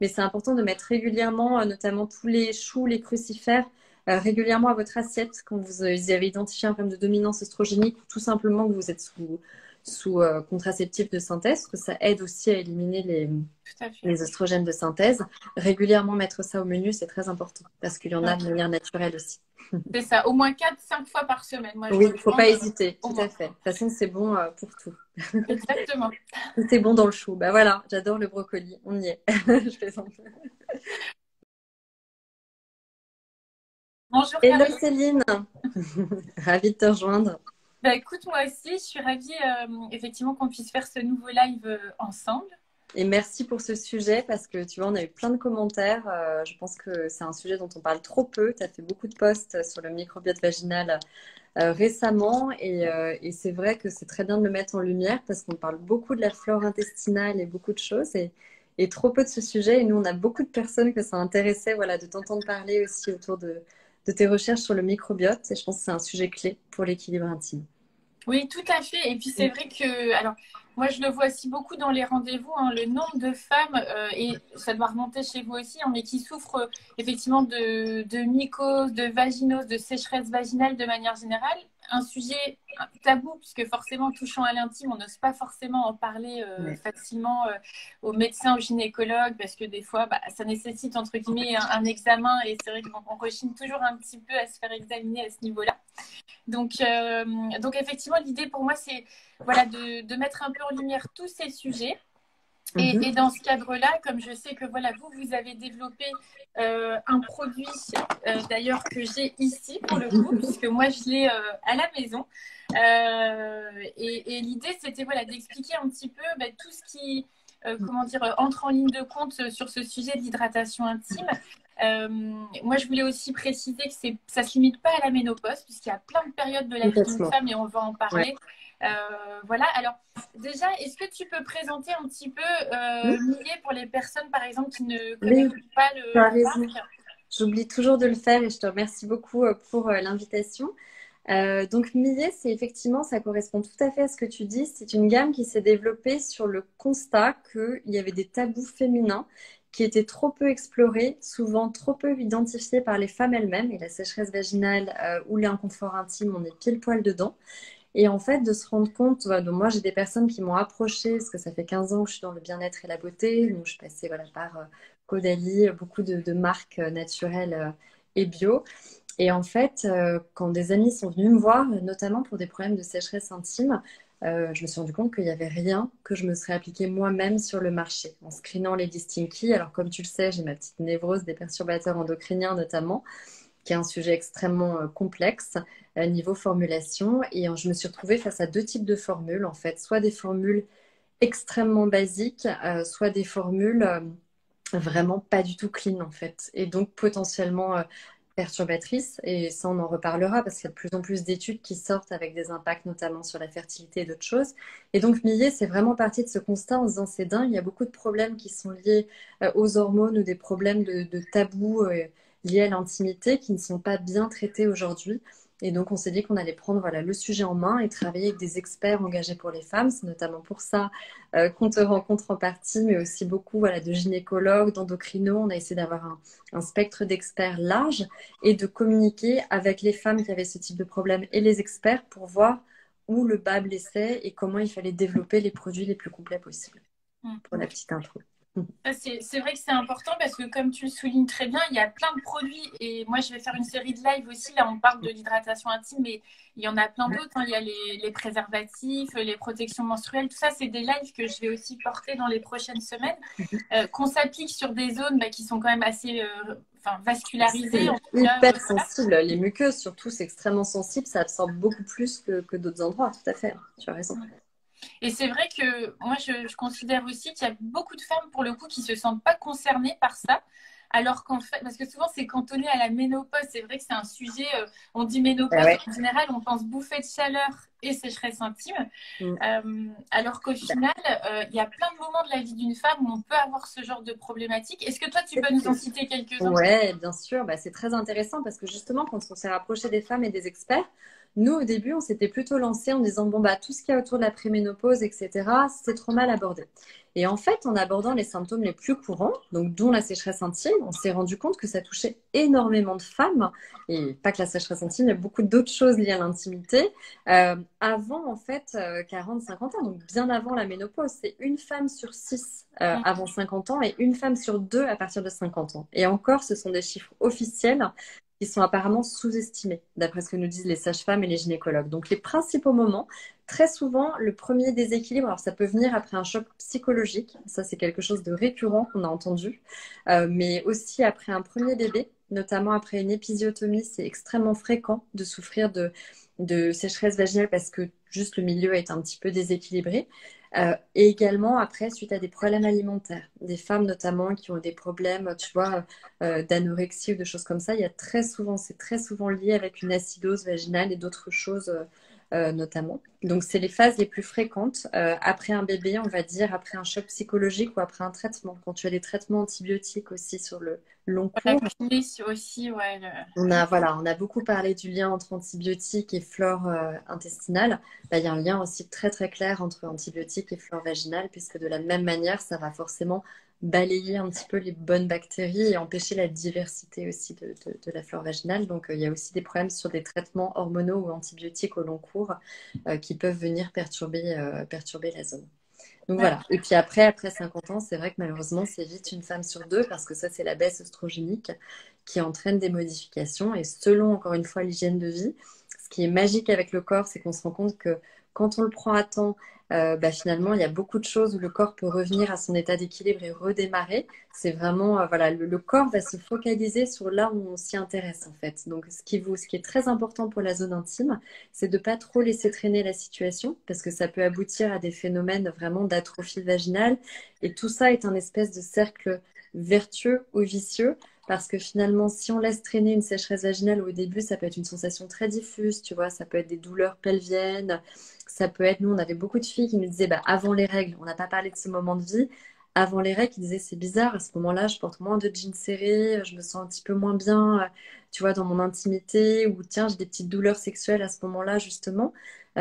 Mais c'est important de mettre régulièrement, notamment tous les choux, les crucifères, régulièrement à votre assiette quand vous avez identifié un problème de dominance oestrogénique ou tout simplement que vous êtes sous contraceptif de synthèse, parce que ça aide aussi à éliminer Tout à fait. les oestrogènes de synthèse. Régulièrement mettre ça au menu, c'est très important parce qu'il y en a Ouais. de manière naturelle aussi. C'est ça, au moins 4, 5 fois par semaine. Moi, je Oui, il ne faut recommande pas hésiter, au tout à moins. fait. De toute façon, c'est bon pour tout. Exactement. Tout est bon dans le chou. Bah voilà, j'adore le brocoli, on y est. Je plaisante. Bonjour Hello Caroline. Céline, ravie de te rejoindre. Bah, écoute, moi aussi, je suis ravie effectivement qu'on puisse faire ce nouveau live ensemble. Et merci pour ce sujet parce que tu vois, on a eu plein de commentaires. Je pense que c'est un sujet dont on parle trop peu. Tu as fait beaucoup de posts sur le microbiote vaginal récemment et c'est vrai que c'est très bien de le mettre en lumière parce qu'on parle beaucoup de la flore intestinale et beaucoup de choses et trop peu de ce sujet. Et nous, on a beaucoup de personnes que ça intéressait voilà, de t'entendre parler aussi autour de tes recherches sur le microbiote. Et je pense que c'est un sujet clé pour l'équilibre intime. Oui, tout à fait. Et puis c'est vrai que, alors, moi je le vois aussi beaucoup dans les rendez-vous, hein, le nombre de femmes, et ça doit remonter chez vous aussi, hein, mais qui souffrent effectivement de mycose, de vaginose, de sécheresse vaginale de manière générale. Un sujet tabou, puisque forcément touchant à l'intime, on n'ose pas forcément en parler Ouais. facilement aux médecins, aux gynécologues, parce que des fois, bah, ça nécessite entre guillemets un examen, et c'est vrai qu'on rechigne toujours un petit peu à se faire examiner à ce niveau-là. Donc effectivement, l'idée pour moi, c'est voilà, de mettre un peu en lumière tous ces sujets. Et Mhm. dans ce cadre-là, comme je sais que voilà, vous avez développé un produit d'ailleurs que j'ai ici pour le coup, puisque moi je l'ai à la maison. Et l'idée, c'était voilà, d'expliquer un petit peu bah, tout ce qui comment dire, entre en ligne de compte sur ce sujet de l'hydratation intime. Euh, Moi, je voulais aussi préciser que ça ne se limite pas à la ménopause, puisqu'il y a plein de périodes de la vie d'une Complètement. femme et on va en Ouais. parler. Voilà, alors déjà, est-ce que tu peux présenter un petit peu Mhm. Millet pour les personnes, par exemple, qui ne connaissent Oui, pas tu as la raison. marque? J'oublie toujours de le faire et je te remercie beaucoup pour l'invitation. Donc Millet, c'est effectivement, ça correspond tout à fait à ce que tu dis. C'est une gamme qui s'est développée sur le constat qu'il y avait des tabous féminins qui étaient trop peu explorés, souvent trop peu identifiés par les femmes elles-mêmes. Et la sécheresse vaginale ou l'inconfort intime, on est pile poil dedans. Et en fait, de se rendre compte, voilà, donc moi j'ai des personnes qui m'ont approchée, parce que ça fait 15 ans que je suis dans le bien-être et la beauté, donc je passais voilà, par Caudalie, beaucoup de marques naturelles et bio. Et en fait, quand des amis sont venus me voir, notamment pour des problèmes de sécheresse intime, je me suis rendu compte qu'il n'y avait rien que je me serais appliqué moi-même sur le marché, en screenant les Distinky. Alors comme tu le sais, j'ai ma petite névrose des perturbateurs endocriniens notamment qui est un sujet extrêmement complexe niveau formulation. Et je me suis retrouvée face à deux types de formules, en fait. Soit des formules extrêmement basiques, soit des formules vraiment pas du tout clean, en fait. Et donc potentiellement perturbatrices. Et ça, on en reparlera parce qu'il y a de plus en plus d'études qui sortent avec des impacts notamment sur la fertilité et d'autres choses. Et donc Millet, c'est vraiment parti de ce constat en se disant c'est dingue, il y a beaucoup de problèmes qui sont liés aux hormones ou des problèmes de tabous liés à l'intimité qui ne sont pas bien traités aujourd'hui. Et donc, on s'est dit qu'on allait prendre voilà, le sujet en main et travailler avec des experts engagés pour les femmes. C'est notamment pour ça qu'on te rencontre en partie, mais aussi beaucoup voilà, de gynécologues, d'endocrinos. On a essayé d'avoir un spectre d'experts large et de communiquer avec les femmes qui avaient ce type de problème et les experts pour voir où le bas blessait et comment il fallait développer les produits les plus complets possibles. Pour la petite intro. C'est vrai que c'est important parce que comme tu le soulignes très bien, il y a plein de produits et moi je vais faire une série de lives aussi. Là, on parle de l'hydratation intime, mais il y en a plein d'autres, hein. Il y a les préservatifs, les protections menstruelles, tout ça, c'est des lives que je vais aussi porter dans les prochaines semaines, qu'on s'applique sur des zones bah, qui sont quand même assez enfin, vascularisées, en C'est tout cas. hyper Voilà. sensible. Les muqueuses, surtout, c'est extrêmement sensible. Ça absorbe beaucoup plus que d'autres endroits. Tout à fait. Tu as raison. Et c'est vrai que moi, je considère aussi qu'il y a beaucoup de femmes, pour le coup, qui se sentent pas concernées par ça. Alors qu'en fait, parce que souvent c'est cantonné à la ménopause, c'est vrai que c'est un sujet, on dit Ah ménopause, ouais. en général on pense bouffée de chaleur et sécheresse intime, Mm. alors qu'au final, il y a plein de moments de la vie d'une femme où on peut avoir ce genre de problématique. Est-ce que toi tu peux nous en citer quelques-uns? Ouais, bien sûr. Bah, c'est très intéressant parce que justement, quand on s'est rapproché des femmes et des experts, Nous, au début, on s'était plutôt lancé en disant, bon, bah, tout ce qu'il y a autour de la préménopause, etc., c'est trop mal abordé. Et en fait, en abordant les symptômes les plus courants, donc dont la sécheresse intime, on s'est rendu compte que ça touchait énormément de femmes, et pas que la sécheresse intime, il y a beaucoup d'autres choses liées à l'intimité, avant en fait 40-50 ans, donc bien avant la ménopause. C'est une femme sur 6 avant 50 ans et une femme sur 2 à partir de 50 ans. Et encore, ce sont des chiffres officiels qui sont apparemment sous-estimés, d'après ce que nous disent les sages-femmes et les gynécologues. Donc les principaux moments, très souvent, le premier déséquilibre, alors ça peut venir après un choc psychologique, ça c'est quelque chose de récurrent qu'on a entendu, mais aussi après un premier bébé, notamment après une épisiotomie, c'est extrêmement fréquent de souffrir de sécheresse vaginale parce que juste le milieu est un petit peu déséquilibré. Et également après, suite à des problèmes alimentaires, des femmes notamment qui ont des problèmes, tu vois, d'anorexie ou de choses comme ça, il y a très souvent, c'est très souvent lié avec une acidose vaginale et d'autres choses notamment. Donc, c'est les phases les plus fréquentes après un bébé, on va dire, après un choc psychologique ou après un traitement. Quand tu as des traitements antibiotiques aussi sur le long La cours. kiné aussi, ouais. On a beaucoup parlé du lien entre antibiotiques et flore intestinale. Bah, il y a un lien aussi très très clair entre antibiotiques et flore vaginale, puisque de la même manière, ça va forcément balayer un petit peu les bonnes bactéries et empêcher la diversité aussi de la flore vaginale. Donc, il y a aussi des problèmes sur des traitements hormonaux ou antibiotiques au long cours qui peuvent venir perturber la zone. Donc Ouais. voilà. Et puis après 50 ans, c'est vrai que malheureusement, c'est vite une femme sur deux parce que ça, c'est la baisse oestrogénique qui entraîne des modifications. Et selon, encore une fois, l'hygiène de vie, ce qui est magique avec le corps, c'est qu'on se rend compte que quand on le prend à temps, bah, finalement, il y a beaucoup de choses où le corps peut revenir à son état d'équilibre et redémarrer. C'est vraiment, voilà, le corps va se focaliser sur là où on s'y intéresse, en fait. Donc, ce qui est très important pour la zone intime, c'est de pas trop laisser traîner la situation parce que ça peut aboutir à des phénomènes vraiment d'atrophie vaginale. Et tout ça est un espèce de cercle vertueux ou vicieux. Parce que finalement, si on laisse traîner une sécheresse vaginale au début, ça peut être une sensation très diffuse, tu vois, ça peut être des douleurs pelviennes, ça peut être, nous, on avait beaucoup de filles qui nous disaient, bah, avant les règles, on n'a pas parlé de ce moment de vie, avant les règles, ils disaient, c'est bizarre, à ce moment-là, je porte moins de jeans serrés, je me sens un petit peu moins bien, tu vois, dans mon intimité, ou tiens, j'ai des petites douleurs sexuelles à ce moment-là, justement,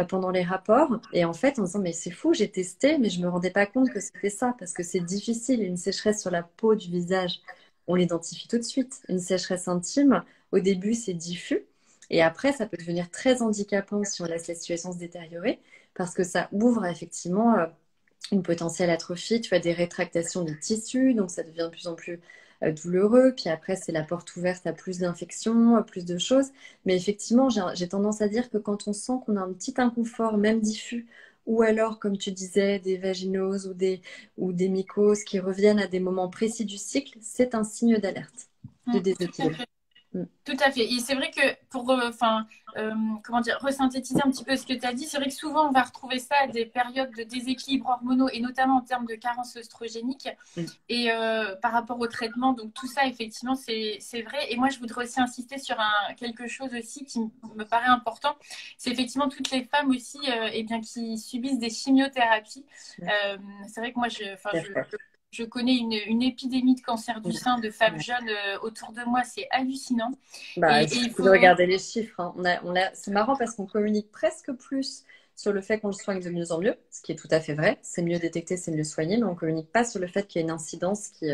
pendant les rapports. Et en fait, en disant, mais c'est fou, j'ai testé, mais je me rendais pas compte que c'était ça, parce que c'est difficile, une sécheresse sur la peau du visage on l'identifie tout de suite. Une sécheresse intime, au début, c'est diffus. Et après, ça peut devenir très handicapant si on laisse la situation se détériorer, parce que ça ouvre effectivement une potentielle atrophie. Tu as des rétractations des tissus, donc ça devient de plus en plus douloureux. Puis après, c'est la porte ouverte à plus d'infections, à plus de choses. Mais effectivement, j'ai tendance à dire que quand on sent qu'on a un petit inconfort, même diffus, ou alors, comme tu disais, des vaginoses ou des mycoses qui reviennent à des moments précis du cycle, c'est un signe d'alerte, de Tout à déséquilibre. fait. Mm. Tout à fait. Et c'est vrai que pour comment dire, resynthétiser un petit peu ce que tu as dit, c'est vrai que souvent on va retrouver ça à des périodes de déséquilibre hormonaux et notamment en termes de carence œstrogénique. Mm. Et par rapport au traitement, donc tout ça, effectivement, c'est vrai. Et moi, je voudrais aussi insister sur quelque chose aussi qui me paraît important. C'est effectivement toutes les femmes aussi eh bien, qui subissent des chimiothérapies. C'est vrai que moi, je connais une épidémie de cancer du sein de femmes Ouais. jeunes autour de moi. C'est hallucinant. Bah, Et il il suffit de faut... regarder les chiffres. Hein. C'est marrant parce qu'on communique presque plus sur le fait qu'on le soigne de mieux en mieux, ce qui est tout à fait vrai. C'est mieux détecté, c'est mieux soigné, mais on communique pas sur le fait qu'il y a une incidence qui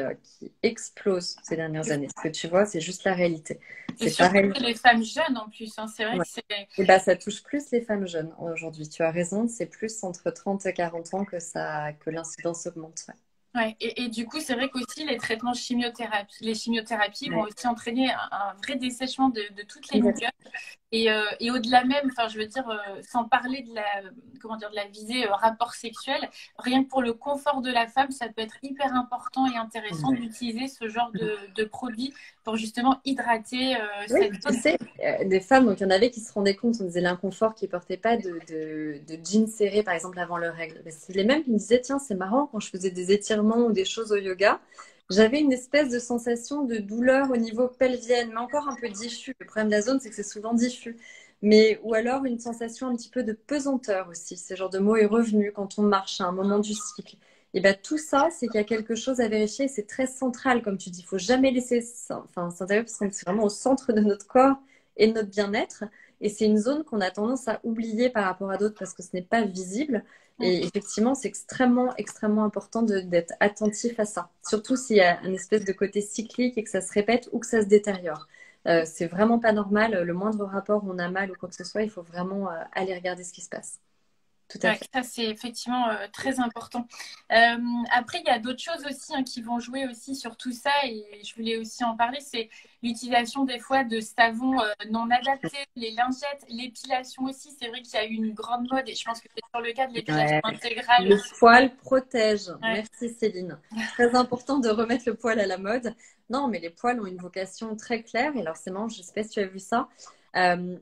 explose ces dernières années. Ce que tu vois, c'est juste la réalité. Et C'est surtout pareil. les femmes jeunes en plus. Hein. C'est vrai Ouais. que c'est... Et bah, ça touche plus les femmes jeunes aujourd'hui. Tu as raison, c'est plus entre 30 et 40 ans que l'incidence augmente. Ouais. Ouais, et du coup, c'est vrai qu'aussi les chimiothérapies vont Ouais. aussi entraîner un vrai dessèchement de toutes les Exactement. muqueuses. Et au-delà même, enfin, je veux dire, sans parler de comment dire, de la visée rapport sexuel, rien que pour le confort de la femme, ça peut être hyper important et intéressant Ouais. d'utiliser ce genre de produit pour justement hydrater Oui, cette tu zone. sais, des femmes, donc il y en avait qui se rendaient compte, on disait l'inconfort qui portaient pas de jeans serrés, par exemple, avant leurs règles. Mais c'est les mêmes qui me disaient, tiens, c'est marrant, quand je faisais des étirements ou des choses au yoga, j'avais une espèce de sensation de douleur au niveau pelvienne, mais encore un peu diffus. Le problème de la zone, c'est que c'est souvent diffus. Mais, ou alors une sensation un petit peu de pesanteur aussi. Ce genre de mot est revenu quand on marche à un moment du cycle. Et ben tout ça, c'est qu'il y a quelque chose à vérifier. C'est très central, comme tu dis. Il faut jamais laisser ça, enfin, s'intérieur parce que c'est vraiment au centre de notre corps et de notre bien-être. Et c'est une zone qu'on a tendance à oublier par rapport à d'autres parce que ce n'est pas visible. Et effectivement, c'est extrêmement, extrêmement important d'être attentif à ça. Surtout s'il y a un espèce de côté cyclique et que ça se répète ou que ça se détériore. C'est vraiment pas normal. Le moindre rapport où on a mal ou quoi que ce soit, il faut vraiment aller regarder ce qui se passe. Tout à Ouais, fait. ça, c'est effectivement très important. Après, il y a d'autres choses aussi qui vont jouer aussi sur tout ça et je voulais aussi en parler, c'est l'utilisation des fois de savons non adaptés, les lingettes, l'épilation aussi. C'est vrai qu'il y a eu une grande mode et je pense que c'est sur le cas de l'épilation Ouais. intégrale Le aussi. poil protège. Ouais. Merci Céline. Très important de remettre le poil à la mode. Non, mais les poils ont une vocation très claire. Et alors, c'est marrant, je sais pas si tu as vu ça.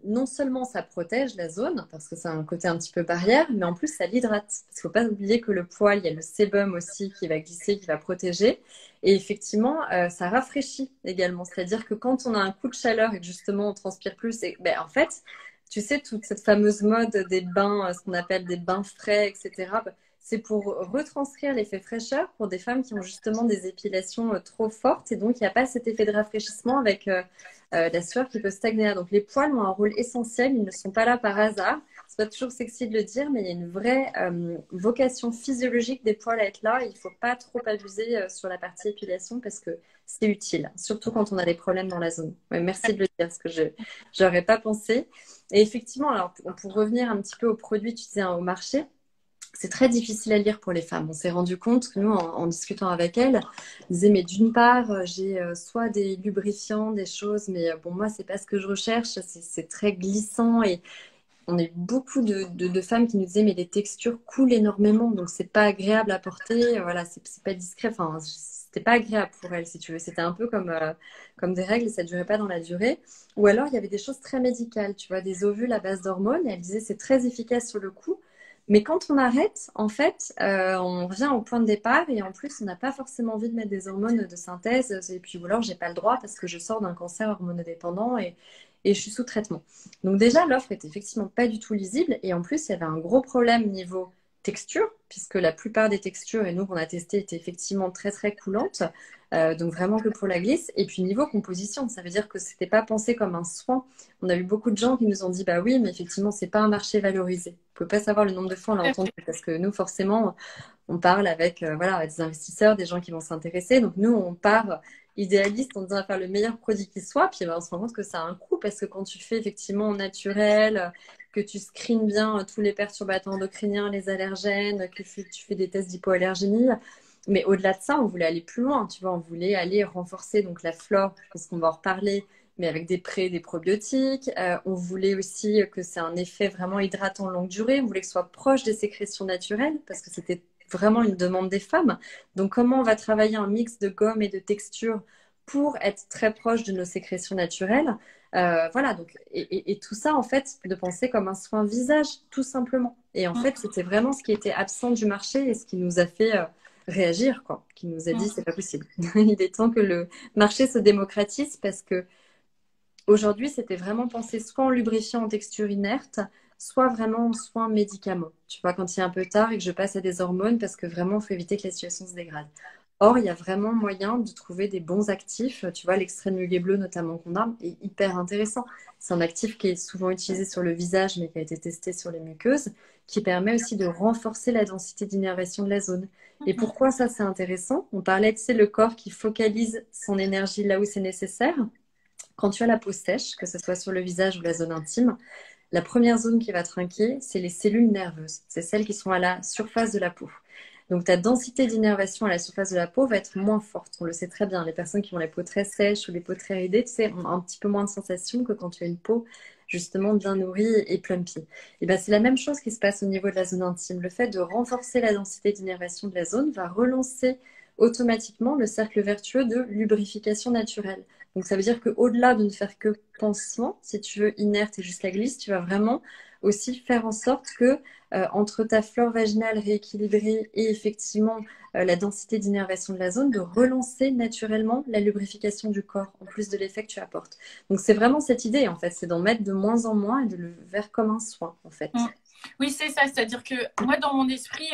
Non seulement ça protège la zone, parce que c'est un côté un petit peu barrière, mais en plus ça l'hydrate. Parce qu'il ne faut pas oublier que le poil, il y a le sébum aussi qui va glisser, qui va protéger. Et effectivement, ça rafraîchit également. C'est-à-dire que quand on a un coup de chaleur et que justement on transpire plus, et, ben, en fait, tu sais, toute cette fameuse mode des bains, ce qu'on appelle des bains frais, etc., c'est pour retranscrire l'effet fraîcheur pour des femmes qui ont justement des épilations trop fortes et donc il n'y a pas cet effet de rafraîchissement avec la sueur qui peut stagner. Donc les poils ont un rôle essentiel, ils ne sont pas là par hasard. C'est pas toujours sexy de le dire, mais il y a une vraie vocation physiologique des poils à être là. Il ne faut pas trop abuser sur la partie épilation parce que c'est utile, surtout quand on a des problèmes dans la zone. Ouais, merci de le dire parce que je n'aurais pas pensé. Et effectivement, alors pour revenir un petit peu aux produits, tu disais, hein, au marché, c'est très difficile à lire pour les femmes. On s'est rendu compte que nous, en discutant avec elles, elles disaient, mais d'une part, j'ai soit des lubrifiants, des choses, mais bon, moi, c'est pas ce que je recherche. C'est très glissant et on a eu beaucoup de femmes qui nous disaient, mais les textures coulent énormément, donc c'est pas agréable à porter. Voilà, c'est pas discret. Enfin, c'était pas agréable pour elles, si tu veux. C'était un peu comme des règles et ça durait pas dans la durée. Ou alors, il y avait des choses très médicales, tu vois, des ovules à base d'hormones. Et elles disaient, c'est très efficace sur le coup. Mais quand on arrête, en fait, on revient au point de départ et en plus, on n'a pas forcément envie de mettre des hormones de synthèse. Et puis, ou alors, j'ai pas le droit parce que je sors d'un cancer hormonodépendant et je suis sous traitement. Donc déjà, l'offre est effectivement pas du tout lisible et en plus, il y avait un gros problème niveau texture, puisque la plupart des textures, et nous qu'on a testé, étaient effectivement très très coulantes, donc vraiment que pour la glisse. Et puis niveau composition, ça veut dire que c'était pas pensé comme un soin. On a eu beaucoup de gens qui nous ont dit, bah oui, mais effectivement, c'est pas un marché valorisé. Vous pouvez pas savoir le nombre de fois on l'a entendu, parce que nous, forcément, on parle avec voilà, des investisseurs, des gens qui vont s'intéresser. Donc nous, on part idéaliste en disant à faire le meilleur produit qui soit, puis ben, on se rend compte que ça a un coût parce que quand tu fais effectivement au naturel, que tu screens bien tous les perturbateurs endocriniens, les allergènes, que tu fais des tests d'hypoallergénie, mais au-delà de ça, on voulait aller plus loin, tu vois, on voulait aller renforcer donc la flore, parce qu'on va en reparler, mais avec des prés, des probiotiques. On voulait aussi que c'est un effet vraiment hydratant longue durée. On voulait que ce soit proche des sécrétions naturelles, parce que c'était vraiment une demande des femmes. Donc, comment on va travailler un mix de gomme et de texture pour être très proche de nos sécrétions naturelles. Voilà, donc, et tout ça, en fait, de penser comme un soin visage, tout simplement. Et en fait, c'était vraiment ce qui était absent du marché et ce qui nous a fait réagir, quoi, qui nous a dit, c'est pas possible. Il est temps que le marché se démocratise parce que aujourd'hui, c'était vraiment pensé soit en lubrifiant en texture inerte, soit vraiment en soins médicaments. Tu vois, quand il est un peu tard et que je passe à des hormones parce que vraiment, il faut éviter que la situation se dégrade. Or, il y a vraiment moyen de trouver des bons actifs. Tu vois, l'extrait de muguet bleu, notamment, qu'on a, est hyper intéressant. C'est un actif qui est souvent utilisé sur le visage, mais qui a été testé sur les muqueuses, qui permet aussi de renforcer la densité d'innervation de la zone. Et pourquoi ça, c'est intéressant? On parlait de, c'est le corps qui focalise son énergie là où c'est nécessaire. Quand tu as la peau sèche, que ce soit sur le visage ou la zone intime, la première zone qui va trinquer, c'est les cellules nerveuses. C'est celles qui sont à la surface de la peau. Donc ta densité d'innervation à la surface de la peau va être moins forte. On le sait très bien. Les personnes qui ont les peaux très sèches ou les peaux très ridées, tu sais, ont un petit peu moins de sensation que quand tu as une peau justement bien nourrie et plumpy. Et ben, c'est la même chose qui se passe au niveau de la zone intime. Le fait de renforcer la densité d'innervation de la zone va relancer automatiquement le cercle vertueux de lubrification naturelle. Donc ça veut dire qu'au-delà de ne faire que pansement, si tu veux, inerte et jusqu'à glisse, tu vas vraiment aussi faire en sorte que entre ta flore vaginale rééquilibrée et effectivement la densité d'innervation de la zone, de relancer naturellement la lubrification du corps, en plus de l'effet que tu apportes. Donc c'est vraiment cette idée, en fait, c'est d'en mettre de moins en moins et de le faire comme un soin, en fait. Oui, c'est ça. C'est-à-dire que moi, dans mon esprit,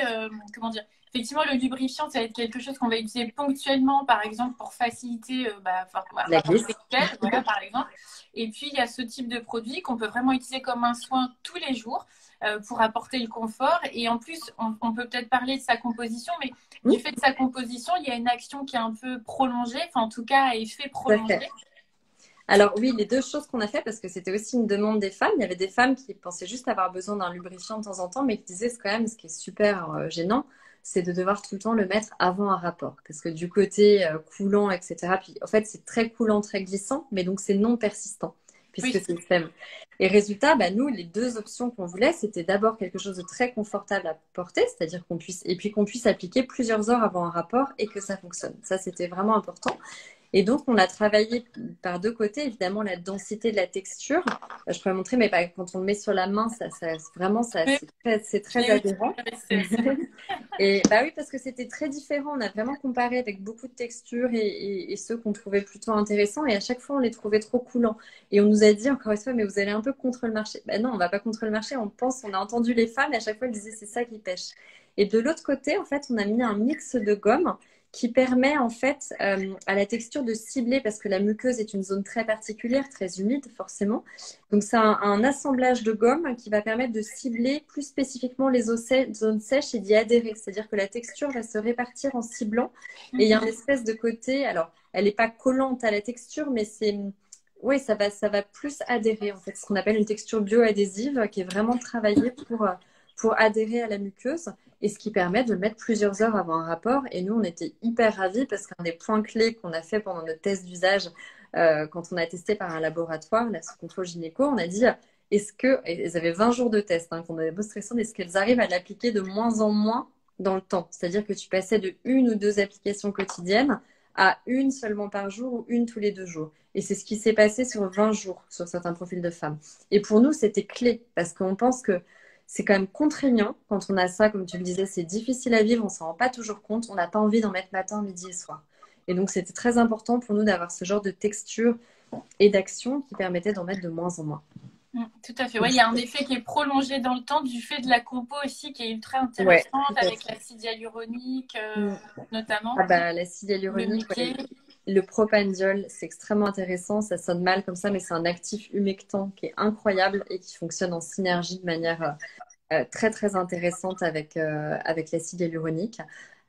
comment dire, effectivement, le lubrifiant, ça va être quelque chose qu'on va utiliser ponctuellement, par exemple, pour faciliter La rapport glisse. sexuel, voilà, par exemple. Et puis, il y a ce type de produit qu'on peut vraiment utiliser comme un soin tous les jours pour apporter le confort. Et en plus, on peut peut-être parler de sa composition, mais du fait de sa composition, il y a une action qui est un peu prolongée, enfin, en tout cas, à effet Tout à prolongé. fait. Alors oui, les deux choses qu'on a fait, parce que c'était aussi une demande des femmes, il y avait des femmes qui pensaient juste avoir besoin d'un lubrifiant de temps en temps, mais qui disaient, c'est quand même ce qui est super gênant, c'est de devoir tout le temps le mettre avant un rapport. Parce que du côté coulant, etc., puis en fait, c'est très coulant, très glissant, mais donc c'est non persistant, puisque Oui. c'est le femme. Et résultat, bah, nous, les deux options qu'on voulait, c'était d'abord quelque chose de très confortable à porter, c'est-à-dire qu'on puisse, et puis qu'on puisse appliquer plusieurs heures avant un rapport et que ça fonctionne. Ça, c'était vraiment important. Et donc, on a travaillé par deux côtés, évidemment, la densité de la texture. Je pourrais montrer, mais quand on le met sur la main, vraiment, Oui, c'est je très l'ai aussi. adhérent. C'est vrai. Et bah oui, parce que c'était très différent. On a vraiment comparé avec beaucoup de textures et ceux qu'on trouvait plutôt intéressants. Et à chaque fois, on les trouvait trop coulants. Et on nous a dit encore une fois, mais vous allez un peu contre le marché. Ben non, on va pas contre le marché. On a entendu les femmes et à chaque fois, elles disaient c'est ça qui pêche. Et de l'autre côté, en fait, on a mis un mix de gomme qui permet en fait à la texture de cibler, parce que la muqueuse est une zone très particulière, très humide forcément. Donc c'est un assemblage de gomme qui va permettre de cibler plus spécifiquement les zones sèches et d'y adhérer. C'est-à-dire que la texture va se répartir en ciblant et il y a une espèce de côté, alors elle n'est pas collante à la texture, mais oui, ça va plus adhérer en fait, ce qu'on appelle une texture bioadhésive qui est vraiment travaillée pour adhérer à la muqueuse et ce qui permet de le mettre plusieurs heures avant un rapport. Et nous, on était hyper ravis parce qu'un des points clés qu'on a fait pendant notre test d'usage, quand on a testé par un laboratoire, là, sous contrôle gynéco, on a dit est-ce que, et elles avaient 20 jours de test, hein, qu'on avait beau stresser, est-ce qu'elles arrivent à l'appliquer de moins en moins dans le temps? C'est-à-dire que tu passais de une ou deux applications quotidiennes à une seulement par jour ou une tous les 2 jours. Et c'est ce qui s'est passé sur 20 jours sur certains profils de femmes. Et pour nous, c'était clé parce qu'on pense que c'est quand même contraignant quand on a ça, comme tu le disais, c'est difficile à vivre, on s'en rend pas toujours compte, on n'a pas envie d'en mettre matin, midi et soir. Et donc, c'était très important pour nous d'avoir ce genre de texture et d'action qui permettait d'en mettre de moins en moins. Tout à fait. Ouais, il y a un effet qui est prolongé dans le temps du fait de la compo aussi qui est ultra Ouais, intéressante tout à avec fait. l'acide hyaluronique Mm. Ah notamment, bah, l'acide le hyaluronique, Mickey. ouais, le propandiol, c'est extrêmement intéressant. Ça sonne mal comme ça, mais c'est un actif humectant qui est incroyable et qui fonctionne en synergie de manière très très intéressante avec l'acide hyaluronique.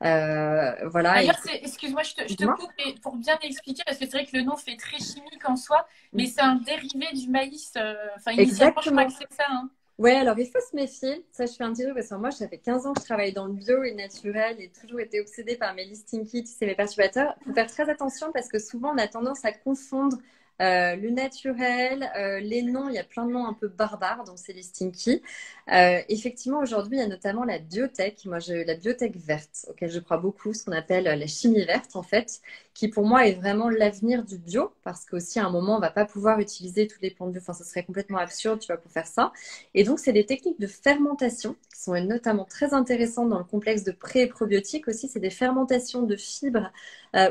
Voilà. Et D'ailleurs, excuse-moi, je te dis-moi. coupe mais pour bien expliquer, parce que c'est vrai que le nom fait très chimique en soi, mais c'est un dérivé du maïs. Enfin, initialement, je crois que Exactement. c'est ça. Hein. Ouais, alors il faut se méfier. Ça, je fais un petit truc parce que moi, ça fait 15 ans que je travaille dans le bio et naturel et toujours été obsédée par mes listing kits, tu sais, mes perturbateurs. Il faut faire très attention parce que souvent, on a tendance à confondre le naturel, les noms. Il y a plein de noms un peu barbares dans ces listing kits. Effectivement, aujourd'hui, il y a notamment la biotech. Moi, j'ai la biotech verte, auquel je crois beaucoup, ce qu'on appelle la chimie verte, en fait, qui pour moi est vraiment l'avenir du bio parce qu'aussi à un moment, on va pas pouvoir utiliser tous les plantes bio. Enfin, ce serait complètement absurde, tu vois, pour faire ça. Et donc, c'est des techniques de fermentation qui sont notamment très intéressantes dans le complexe de pré et probiotiques aussi. C'est des fermentations de fibres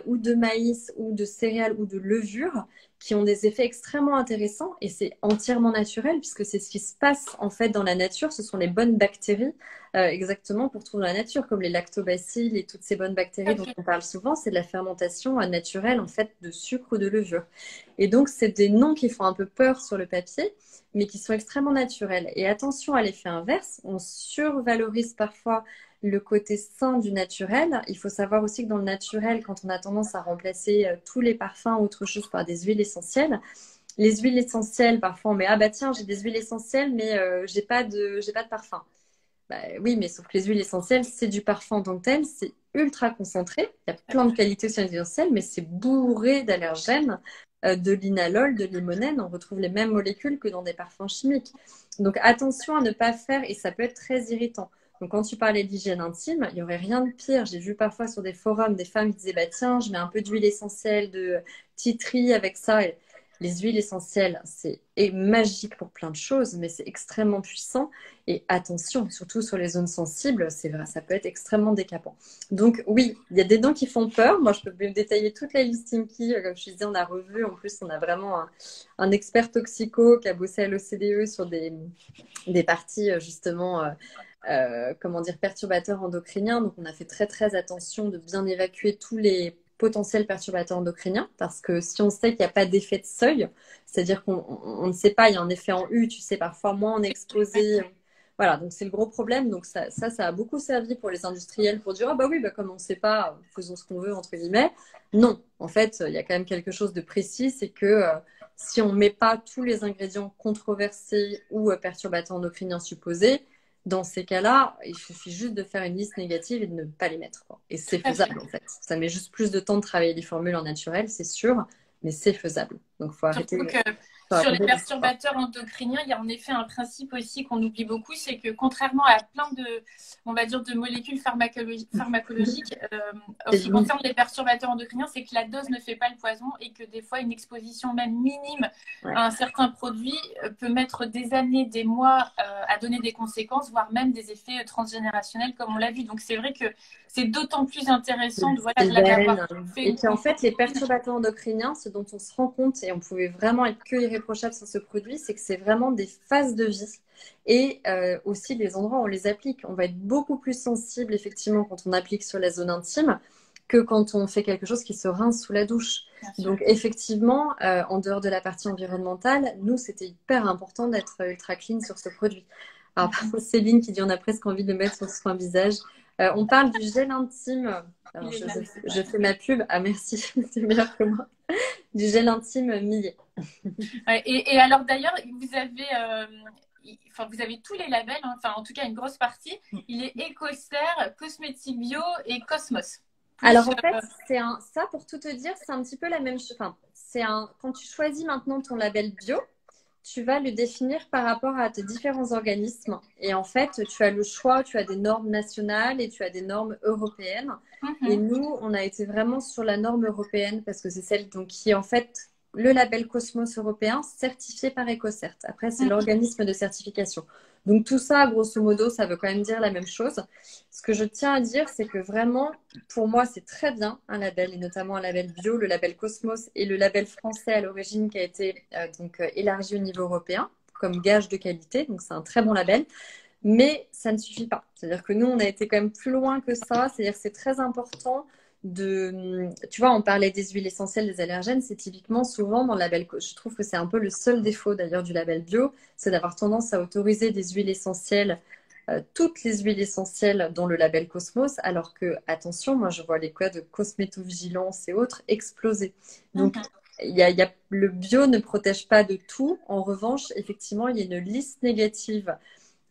ou de maïs ou de céréales ou de levures qui ont des effets extrêmement intéressants et c'est entièrement naturel puisque c'est ce qui se passe en fait dans la nature. Ce sont les bonnes bactéries exactement qu'on retrouve dans la nature comme les lactobacilles et toutes ces bonnes bactéries dont on parle souvent. C'est de la fermentation naturelle en fait de sucre ou de levure. Et donc, c'est des noms qui font un peu peur sur le papier mais qui sont extrêmement naturels. Et attention à l'effet inverse, on survalorise parfois le côté sain du naturel. Il faut savoir aussi que dans le naturel, quand on a tendance à remplacer tous les parfums ou autre chose par des huiles essentielles, les huiles essentielles, parfois on met ah bah tiens j'ai des huiles essentielles mais j'ai pas de parfum. Bah, oui, mais sauf que les huiles essentielles, c'est du parfum en tant que tel, c'est ultra concentré. Il y a plein de qualités sur les huiles essentielles, mais c'est bourré d'allergènes, de linalol, de limonène. On retrouve les mêmes molécules que dans des parfums chimiques. Donc attention à ne pas faire, et ça peut être très irritant. Donc quand tu parlais d'hygiène intime, il n'y aurait rien de pire. J'ai vu parfois sur des forums des femmes qui disaient bah tiens, je mets un peu d'huile essentielle de titri avec ça. Et les huiles essentielles, c'est magique pour plein de choses, mais c'est extrêmement puissant. Et attention, surtout sur les zones sensibles, c'est vrai, ça peut être extrêmement décapant. Donc oui, il y a des dents qui font peur. Moi, je peux vous détailler toute la listing qui, comme je disais, on a revu. En plus, on a vraiment un expert toxico qui a bossé à l'OCDE sur des parties justement comment dire, perturbateurs endocriniens. Donc, on a fait très, très attention de bien évacuer tous les potentiels perturbateurs endocriniens parce que si on sait qu'il n'y a pas d'effet de seuil, c'est-à-dire qu'on ne sait pas, il y a un effet en U, tu sais, parfois moins on est exposé. Voilà, donc c'est le gros problème. Donc ça a beaucoup servi pour les industriels pour dire, ah bah oui, bah comme on ne sait pas, faisons ce qu'on veut, entre guillemets. Non, en fait, il y a quand même quelque chose de précis, c'est que si on ne met pas tous les ingrédients controversés ou perturbateurs endocriniens supposés, dans ces cas-là, il suffit juste de faire une liste négative et de ne pas les mettre, quoi. Et c'est faisable, en fait. Ça met juste plus de temps de travailler les formules en naturel, c'est sûr, mais c'est faisable. Donc, il faut arrêter. Surtout que sur les perturbateurs endocriniens, il y a en effet un principe aussi qu'on oublie beaucoup, c'est que contrairement à plein de, on va dire, de molécules pharmacologiques, en ce qui concerne les perturbateurs endocriniens, c'est que la dose ne fait pas le poison et que des fois, une exposition même minime à un certain produit peut mettre des années, des mois à donner des conséquences, voire même des effets transgénérationnels, comme on l'a vu. Donc, c'est vrai que c'est d'autant plus intéressant de l'avoir fait. Et puis, en fait, les perturbateurs endocriniens, ce dont on se rend compte, et on pouvait vraiment être que irréprochable sur ce produit, c'est que c'est vraiment des phases de vie et aussi les endroits où on les applique. On va être beaucoup plus sensible, effectivement, quand on applique sur la zone intime que quand on fait quelque chose qui se rince sous la douche. Donc, effectivement, en dehors de la partie environnementale, nous, c'était hyper important d'être ultra clean sur ce produit. Alors, parfois, Céline qui dit on a presque envie de le mettre sur son visage. On parle du gel intime. Alors, je fais ma pub. Ah, merci, c'est meilleur que moi. Du gel intime Millet. Ouais, et alors d'ailleurs, vous avez tous les labels, hein, enfin en tout cas une grosse partie. Il est Ecoster, Cosmétique Bio et Cosmos. Alors en fait, ça pour tout te dire, c'est un petit peu la même chose. Enfin, quand tu choisis maintenant ton label bio, tu vas le définir par rapport à tes différents organismes. Et en fait, tu as le choix, tu as des normes nationales et tu as des normes européennes. Et nous, on a été vraiment sur la norme européenne parce que c'est celle donc, qui est en fait le label Cosmos européen certifié par EcoCert. Après, c'est l'organisme de certification. Donc tout ça, grosso modo, ça veut quand même dire la même chose. Ce que je tiens à dire, c'est que vraiment, pour moi, c'est très bien un label, et notamment un label bio, le label Cosmos et le label français à l'origine qui a été élargi au niveau européen comme gage de qualité. Donc c'est un très bon label. Mais ça ne suffit pas. C'est-à-dire que nous, on a été quand même plus loin que ça. C'est-à-dire que c'est très important tu vois, on parlait des huiles essentielles, des allergènes. C'est typiquement souvent dans le label, je trouve que c'est un peu le seul défaut d'ailleurs du label bio, c'est d'avoir tendance à autoriser des huiles essentielles, toutes les huiles essentielles dans le label Cosmos, alors que, attention, moi je vois les codes de cosmétovigilance et autres exploser. Donc, le bio ne protège pas de tout. En revanche, effectivement, il y a une liste négative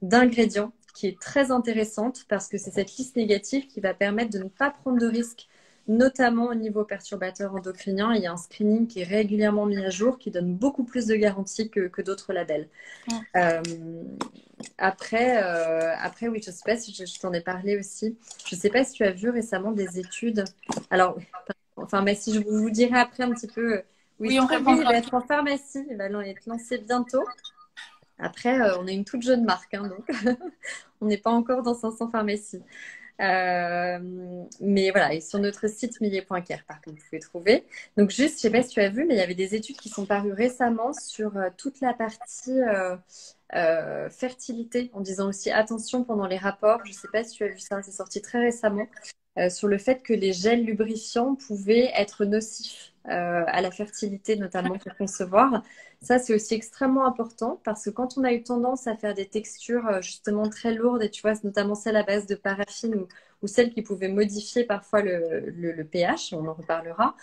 d'ingrédients qui est très intéressante parce que c'est cette liste négative qui va permettre de ne pas prendre de risques, notamment au niveau perturbateur endocrinien. Il y a un screening qui est régulièrement mis à jour, qui donne beaucoup plus de garanties que d'autres labels. Après, oui, je ne sais pas si je t'en ai parlé aussi. Je ne sais pas si tu as vu récemment des études. Alors, enfin, mais si je vous dirai après un petit peu. Oui, on répond. Il va être en pharmacie, il va être lancé bientôt. Après, on est une toute jeune marque, hein, donc on n'est pas encore dans 500 pharmacies. Mais voilà, et sur notre site millet.care, par contre, vous pouvez trouver. Donc juste, je ne sais pas si tu as vu, mais il y avait des études qui sont parues récemment sur toute la partie fertilité, en disant aussi attention pendant les rapports. Je ne sais pas si tu as vu ça, c'est sorti très récemment, sur le fait que les gels lubrifiants pouvaient être nocifs à la fertilité, notamment pour concevoir. Ça, c'est aussi extrêmement important parce que quand on a eu tendance à faire des textures justement très lourdes, et tu vois, notamment celles à base de paraffine ou celles qui pouvaient modifier parfois le pH, on en reparlera,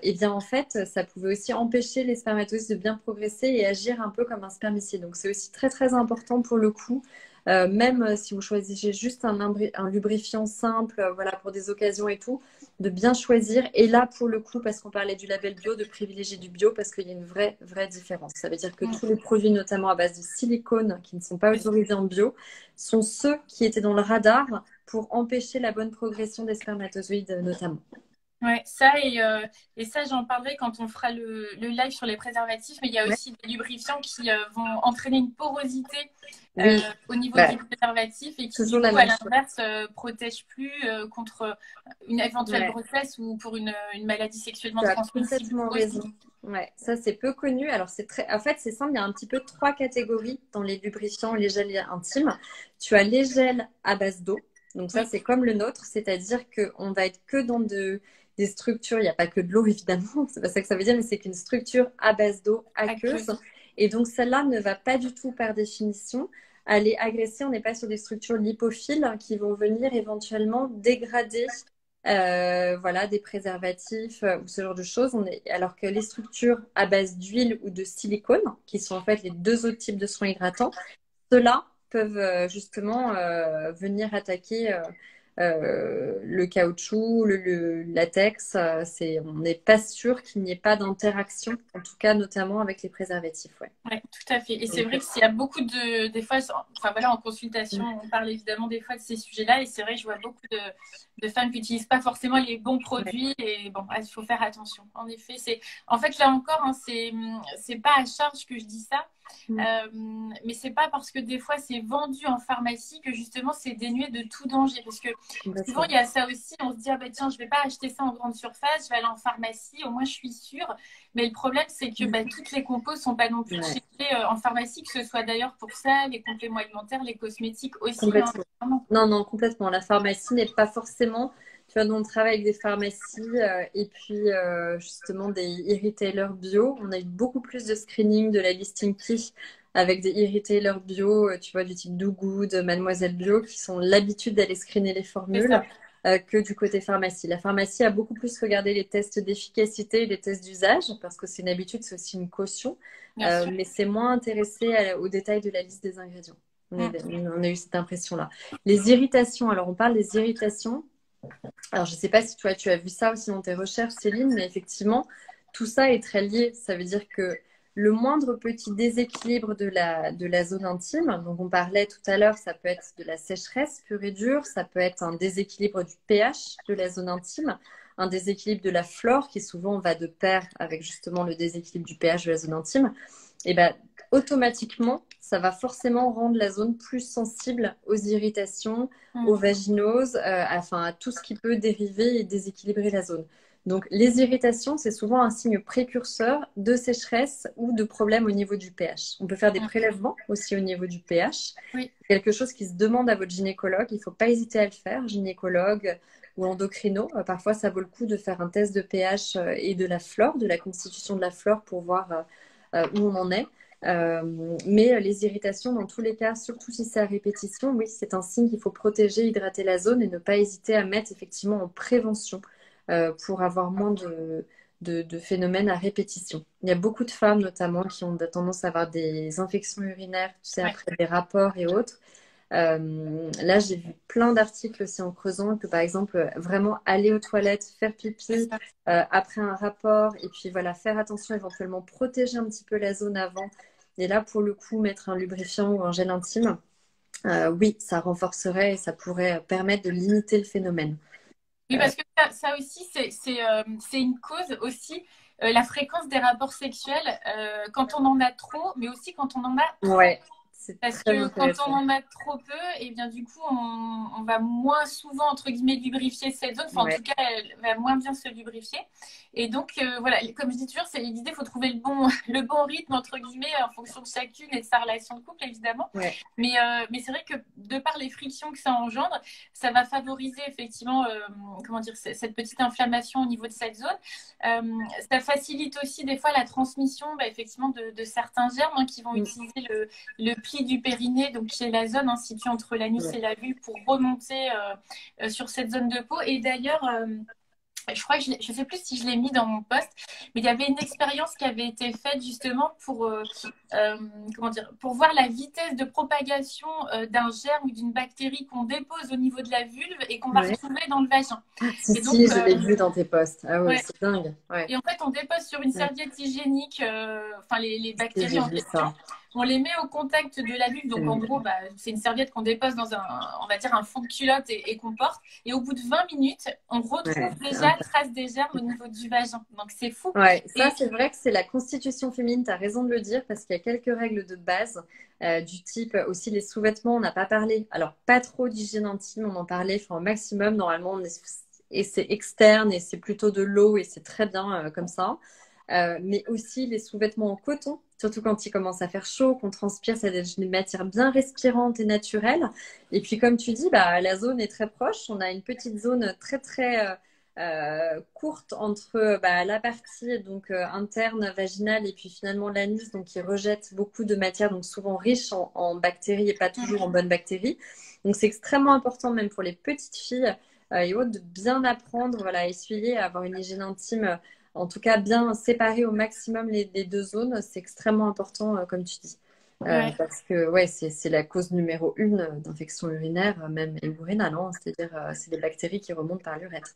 et bien en fait, ça pouvait aussi empêcher les spermatozoïdes de bien progresser et agir un peu comme un spermicide. Donc c'est aussi très très important pour le coup. Même si vous choisissez juste un lubrifiant simple, voilà, pour des occasions et tout, de bien choisir. Et là, pour le coup, parce qu'on parlait du label bio, de privilégier du bio parce qu'il y a une vraie différence. Ça veut dire que tous les produits, notamment à base de silicone, qui ne sont pas autorisés en bio, sont ceux qui étaient dans le radar pour empêcher la bonne progression des spermatozoïdes, notamment. Ouais, et ça, j'en parlerai quand on fera le live sur les préservatifs, mais il y a Ouais. aussi des lubrifiants qui vont entraîner une porosité Oui, au niveau bah, du préservatif et qui, toujours du la coup, à même chose. l'inverse, protègent plus contre une éventuelle Ouais. grossesse ou pour une maladie sexuellement Tu as transmissible complètement aussi. raison. Ouais, ça c'est peu connu. Alors c'est très, en fait c'est simple. Il y a un petit peu trois catégories dans les lubrifiants, les gels intimes. Tu as les gels à base d'eau. Donc ça Oui, c'est comme le nôtre, c'est-à-dire qu'on va être que dans des structures. Il n'y a pas que de l'eau évidemment. C'est pas ça que ça veut dire, mais c'est qu'une structure à base d'eau aqueuse. aqueuse. Et donc celle-là ne va pas du tout par définition aller agresser. On n'est pas sur des structures lipophiles qui vont venir éventuellement dégrader voilà, des préservatifs ou ce genre de choses. Alors que les structures à base d'huile ou de silicone, qui sont en fait les deux autres types de soins hydratants, ceux-là peuvent justement venir attaquer le caoutchouc, le latex. On n'est pas sûr qu'il n'y ait pas d'interaction, en tout cas notamment avec les préservatifs. Ouais. Oui, tout à fait. Et c'est Donc, vrai qu'il y a beaucoup des fois, enfin voilà, en consultation, on parle évidemment des fois de ces sujets-là. Et c'est vrai que je vois beaucoup de femmes qui n'utilisent pas forcément les bons ouais. produits. Et bon, il faut faire attention. En effet, en fait, là encore, hein, c'est pas à charge que je dis ça. Mm. Mais c'est pas parce que des fois c'est vendu en pharmacie que justement c'est dénué de tout danger. Parce que souvent Complètement. il y a ça aussi, on se dit ah ben tiens, je vais pas acheter ça en grande surface, je vais aller en pharmacie, au moins je suis sûre. Mais le problème c'est que bah, toutes les compos sont pas non plus Ouais. checkées en pharmacie, que ce soit d'ailleurs pour ça, les compléments alimentaires, les cosmétiques aussi. Hein, Complètement. vraiment. Non, non, complètement. La pharmacie n'est pas forcément. Tu vois, nous, on travaille avec des pharmacies et puis justement des e-retailers bio. On a eu beaucoup plus de screening de la listing key avec des e-retailers bio, tu vois, du type Do Good, Mademoiselle Bio, qui sont l'habitude d'aller screener les C'est formules ça, que du côté pharmacie. La pharmacie a beaucoup plus regardé les tests d'efficacité et les tests d'usage parce que c'est une habitude, c'est aussi une caution, bien sûr. mais c'est moins intéressé aux détails de la liste des ingrédients. Mm. On a eu cette impression-là. Les irritations, alors on parle des irritations. Alors je ne sais pas si toi tu as vu ça aussi dans tes recherches, Céline, mais effectivement, tout ça est très lié. Ça veut dire que le moindre petit déséquilibre de la zone intime, donc on parlait tout à l'heure, ça peut être de la sécheresse pure et dure, ça peut être un déséquilibre du pH de la zone intime, un déséquilibre de la flore qui souvent va de pair avec justement le déséquilibre du pH de la zone intime. Et ben automatiquement, ça va forcément rendre la zone plus sensible aux irritations, aux Mm. vaginoses, enfin à tout ce qui peut dériver et déséquilibrer la zone. Donc les irritations, c'est souvent un signe précurseur de sécheresse ou de problème au niveau du pH. On peut faire des Mm. prélèvements aussi au niveau du pH. Oui, Quelque chose qui se demande à votre gynécologue, il ne faut pas hésiter à le faire, gynécologue ou endocrino. Parfois, ça vaut le coup de faire un test de pH et de la flore, de la constitution de la flore pour voir où on en est. Mais les irritations, dans tous les cas, surtout si c'est à répétition, oui, c'est un signe qu'il faut protéger, hydrater la zone et ne pas hésiter à mettre effectivement en prévention pour avoir moins de phénomènes à répétition. Il y a beaucoup de femmes notamment qui ont tendance à avoir des infections urinaires, tu sais, ouais, après des rapports et autres. Là, j'ai vu plein d'articles aussi en creusant que, par exemple, vraiment aller aux toilettes, faire c'est pipi ça. après un rapport, et puis voilà, faire attention, éventuellement protéger un petit peu la zone avant. Et là, pour le coup, mettre un lubrifiant ou un gel intime, oui, ça renforcerait et ça pourrait permettre de limiter le phénomène. Oui, parce que ça aussi, c'est une cause aussi, la fréquence des rapports sexuels, quand on en a trop, mais aussi quand on en a trop. Ouais, c'est Parce très que quand on intéressant. en a trop peu, et bien du coup, on va moins souvent, entre guillemets, lubrifier cette zone. Enfin, en tout Ouais, cas, elle va moins bien se lubrifier. Et donc, voilà, comme je dis toujours, c'est l'idée, il faut trouver le bon rythme, entre guillemets, en fonction de chacune et de sa relation de couple, évidemment. ouais, Mais c'est vrai que de par les frictions que ça engendre, ça va favoriser effectivement, comment dire, cette petite inflammation au niveau de cette zone. Ça facilite aussi des fois la transmission, bah, effectivement, de certains germes hein, qui vont mm, utiliser le pli du périnée, donc qui est la zone hein, située entre l'anus ouais. et la vulve, pour remonter sur cette zone de peau. Et d'ailleurs, je crois que je sais plus si je l'ai mis dans mon post, mais il y avait une expérience qui avait été faite justement euh, comment dire, pour voir la vitesse de propagation d'un germe ou d'une bactérie qu'on dépose au niveau de la vulve et qu'on va Ouais. retrouver dans le vagin. Si, Et donc, si, je l'ai vu dans tes posts. Ah ouais, ouais, c'est dingue. Ouais, et en fait, on dépose sur une ouais. serviette hygiénique, enfin les Si, bactéries j'ai en vu question. ça. on les met au contact de la vulve. Donc, en gros, bah, c'est une serviette qu'on dépose dans on va dire, un fond de culotte et qu'on porte. Et au bout de 20 minutes, on retrouve déjà trace des germes au niveau du vagin. Donc, c'est fou. Ouais, ça, c'est vrai que c'est la constitution féminine, tu as raison de le dire, parce qu'il y a quelques règles de base du type aussi les sous-vêtements, on n'a pas parlé. Alors, pas trop d'hygiène intime, on en parlait, enfin, au maximum, normalement, et c'est externe et c'est plutôt de l'eau et c'est très bien comme ça. Mais aussi les sous-vêtements en coton, surtout quand il commence à faire chaud, qu'on transpire, c'est des matières bien respirantes et naturelles. Et puis, comme tu dis, bah, la zone est très proche. On a une petite zone très, très courte entre bah, la partie donc interne vaginale et puis finalement l'anus, donc qui rejette beaucoup de matières, donc souvent riches en bactéries et pas toujours en bonnes bactéries. Donc, c'est extrêmement important, même pour les petites filles et autres, de bien apprendre, voilà, à essuyer, à avoir une hygiène intime. En tout cas, bien séparer au maximum les deux zones, c'est extrêmement important, comme tu dis. Parce que ouais, c'est la cause numéro 1 d'infection urinaire, même et urinale, hein. C'est-à-dire, c'est des bactéries qui remontent par l'urètre.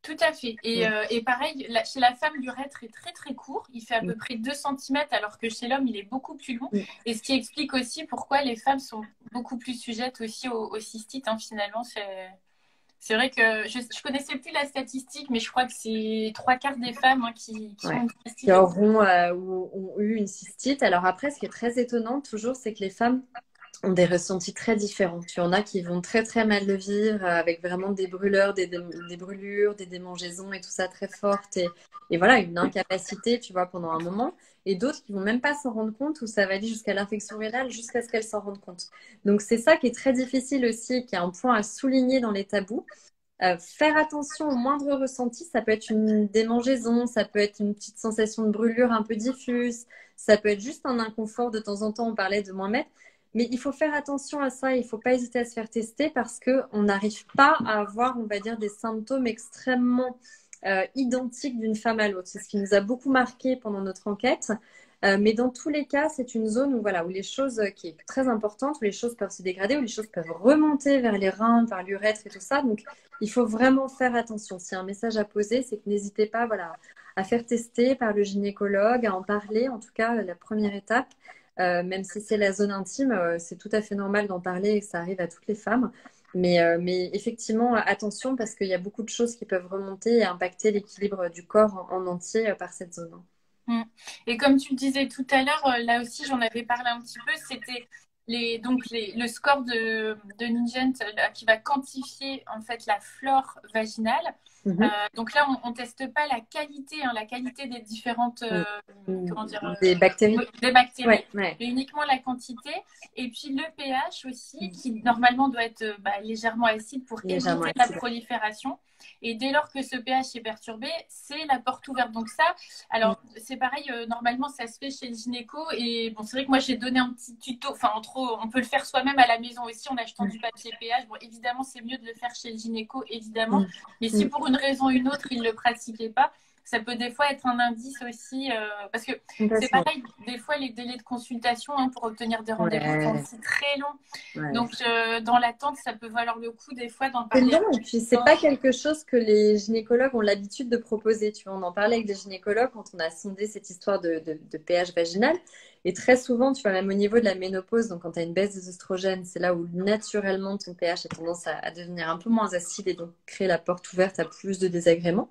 Tout à fait. Et pareil, chez la femme, l'urètre est très très court. Il fait à peu près 2 centimètres, alors que chez l'homme, il est beaucoup plus long. Et ce qui explique aussi pourquoi les femmes sont beaucoup plus sujettes aussi aux cystites. Hein, finalement, c'est vrai que je connaissais plus la statistique, mais je crois que c'est 3/4 des femmes qui ont une cystite. Qui auront ou ont eu une cystite. Alors après, ce qui est très étonnant toujours, c'est que les femmes ont des ressentis très différents. Tu en as qui vont très très mal le vivre avec vraiment des brûleurs, des brûlures, des démangeaisons et tout ça très fortes et voilà, une incapacité, tu vois, pendant un moment. Et d'autres qui vont même pas s'en rendre compte où ça va aller jusqu'à l'infection rénale jusqu'à ce qu'elles s'en rendent compte. Donc c'est ça qui est très difficile aussi, qui est un point à souligner dans les tabous. Faire attention au moindre ressenti, ça peut être une démangeaison, ça peut être une petite sensation de brûlure un peu diffuse, ça peut être juste un inconfort de temps en temps, on parlait de moins mettre. Mais il faut faire attention à ça, il ne faut pas hésiter à se faire tester parce qu'on n'arrive pas à avoir, on va dire, des symptômes extrêmement identiques d'une femme à l'autre. C'est ce qui nous a beaucoup marqué pendant notre enquête. Mais dans tous les cas, c'est une zone où, voilà, où les choses qui est très importante, où les choses peuvent se dégrader, où les choses peuvent remonter vers les reins, vers l'urètre et tout ça. Donc, il faut vraiment faire attention. S'il y a un message à poser, c'est que n'hésitez pas, voilà, à faire tester par le gynécologue, à en parler. En tout cas, la première étape, même si c'est la zone intime, c'est tout à fait normal d'en parler et que ça arrive à toutes les femmes. Mais effectivement, attention parce qu'il y a beaucoup de choses qui peuvent remonter et impacter l'équilibre du corps en entier par cette zone. Et comme tu le disais tout à l'heure, là aussi j'en avais parlé un petit peu, c'était le score de Nugent qui va quantifier en fait la flore vaginale. Donc là, on teste pas la qualité, la qualité des différentes comment dire, des bactéries, mais uniquement la quantité. Et puis le pH aussi, qui normalement doit être légèrement acide pour éviter la prolifération. Et dès lors que ce pH est perturbé, c'est la porte ouverte. Donc ça, alors c'est pareil, normalement ça se fait chez le gynéco. Et bon, c'est vrai que moi j'ai donné un petit tuto, enfin on peut le faire soi-même à la maison aussi en achetant du papier pH. Bon, évidemment c'est mieux de le faire chez le gynéco, évidemment. Mais si pour une raison ou une autre il ne le pratiquait pas, ça peut des fois être un indice aussi, parce que c'est pareil, des fois les délais de consultation pour obtenir des rendez-vous sont aussi très longs. Donc dans l'attente, ça peut valoir le coup des fois d'en parler. C'est long, et puis c'est pas quelque chose que les gynécologues ont l'habitude de proposer. Tu vois, on en parlait avec des gynécologues quand on a sondé cette histoire de pH vaginal. Et très souvent, tu vois, même au niveau de la ménopause, donc quand tu as une baisse des oestrogènes, c'est là où naturellement ton pH a tendance à devenir un peu moins acide et donc créer la porte ouverte à plus de désagréments.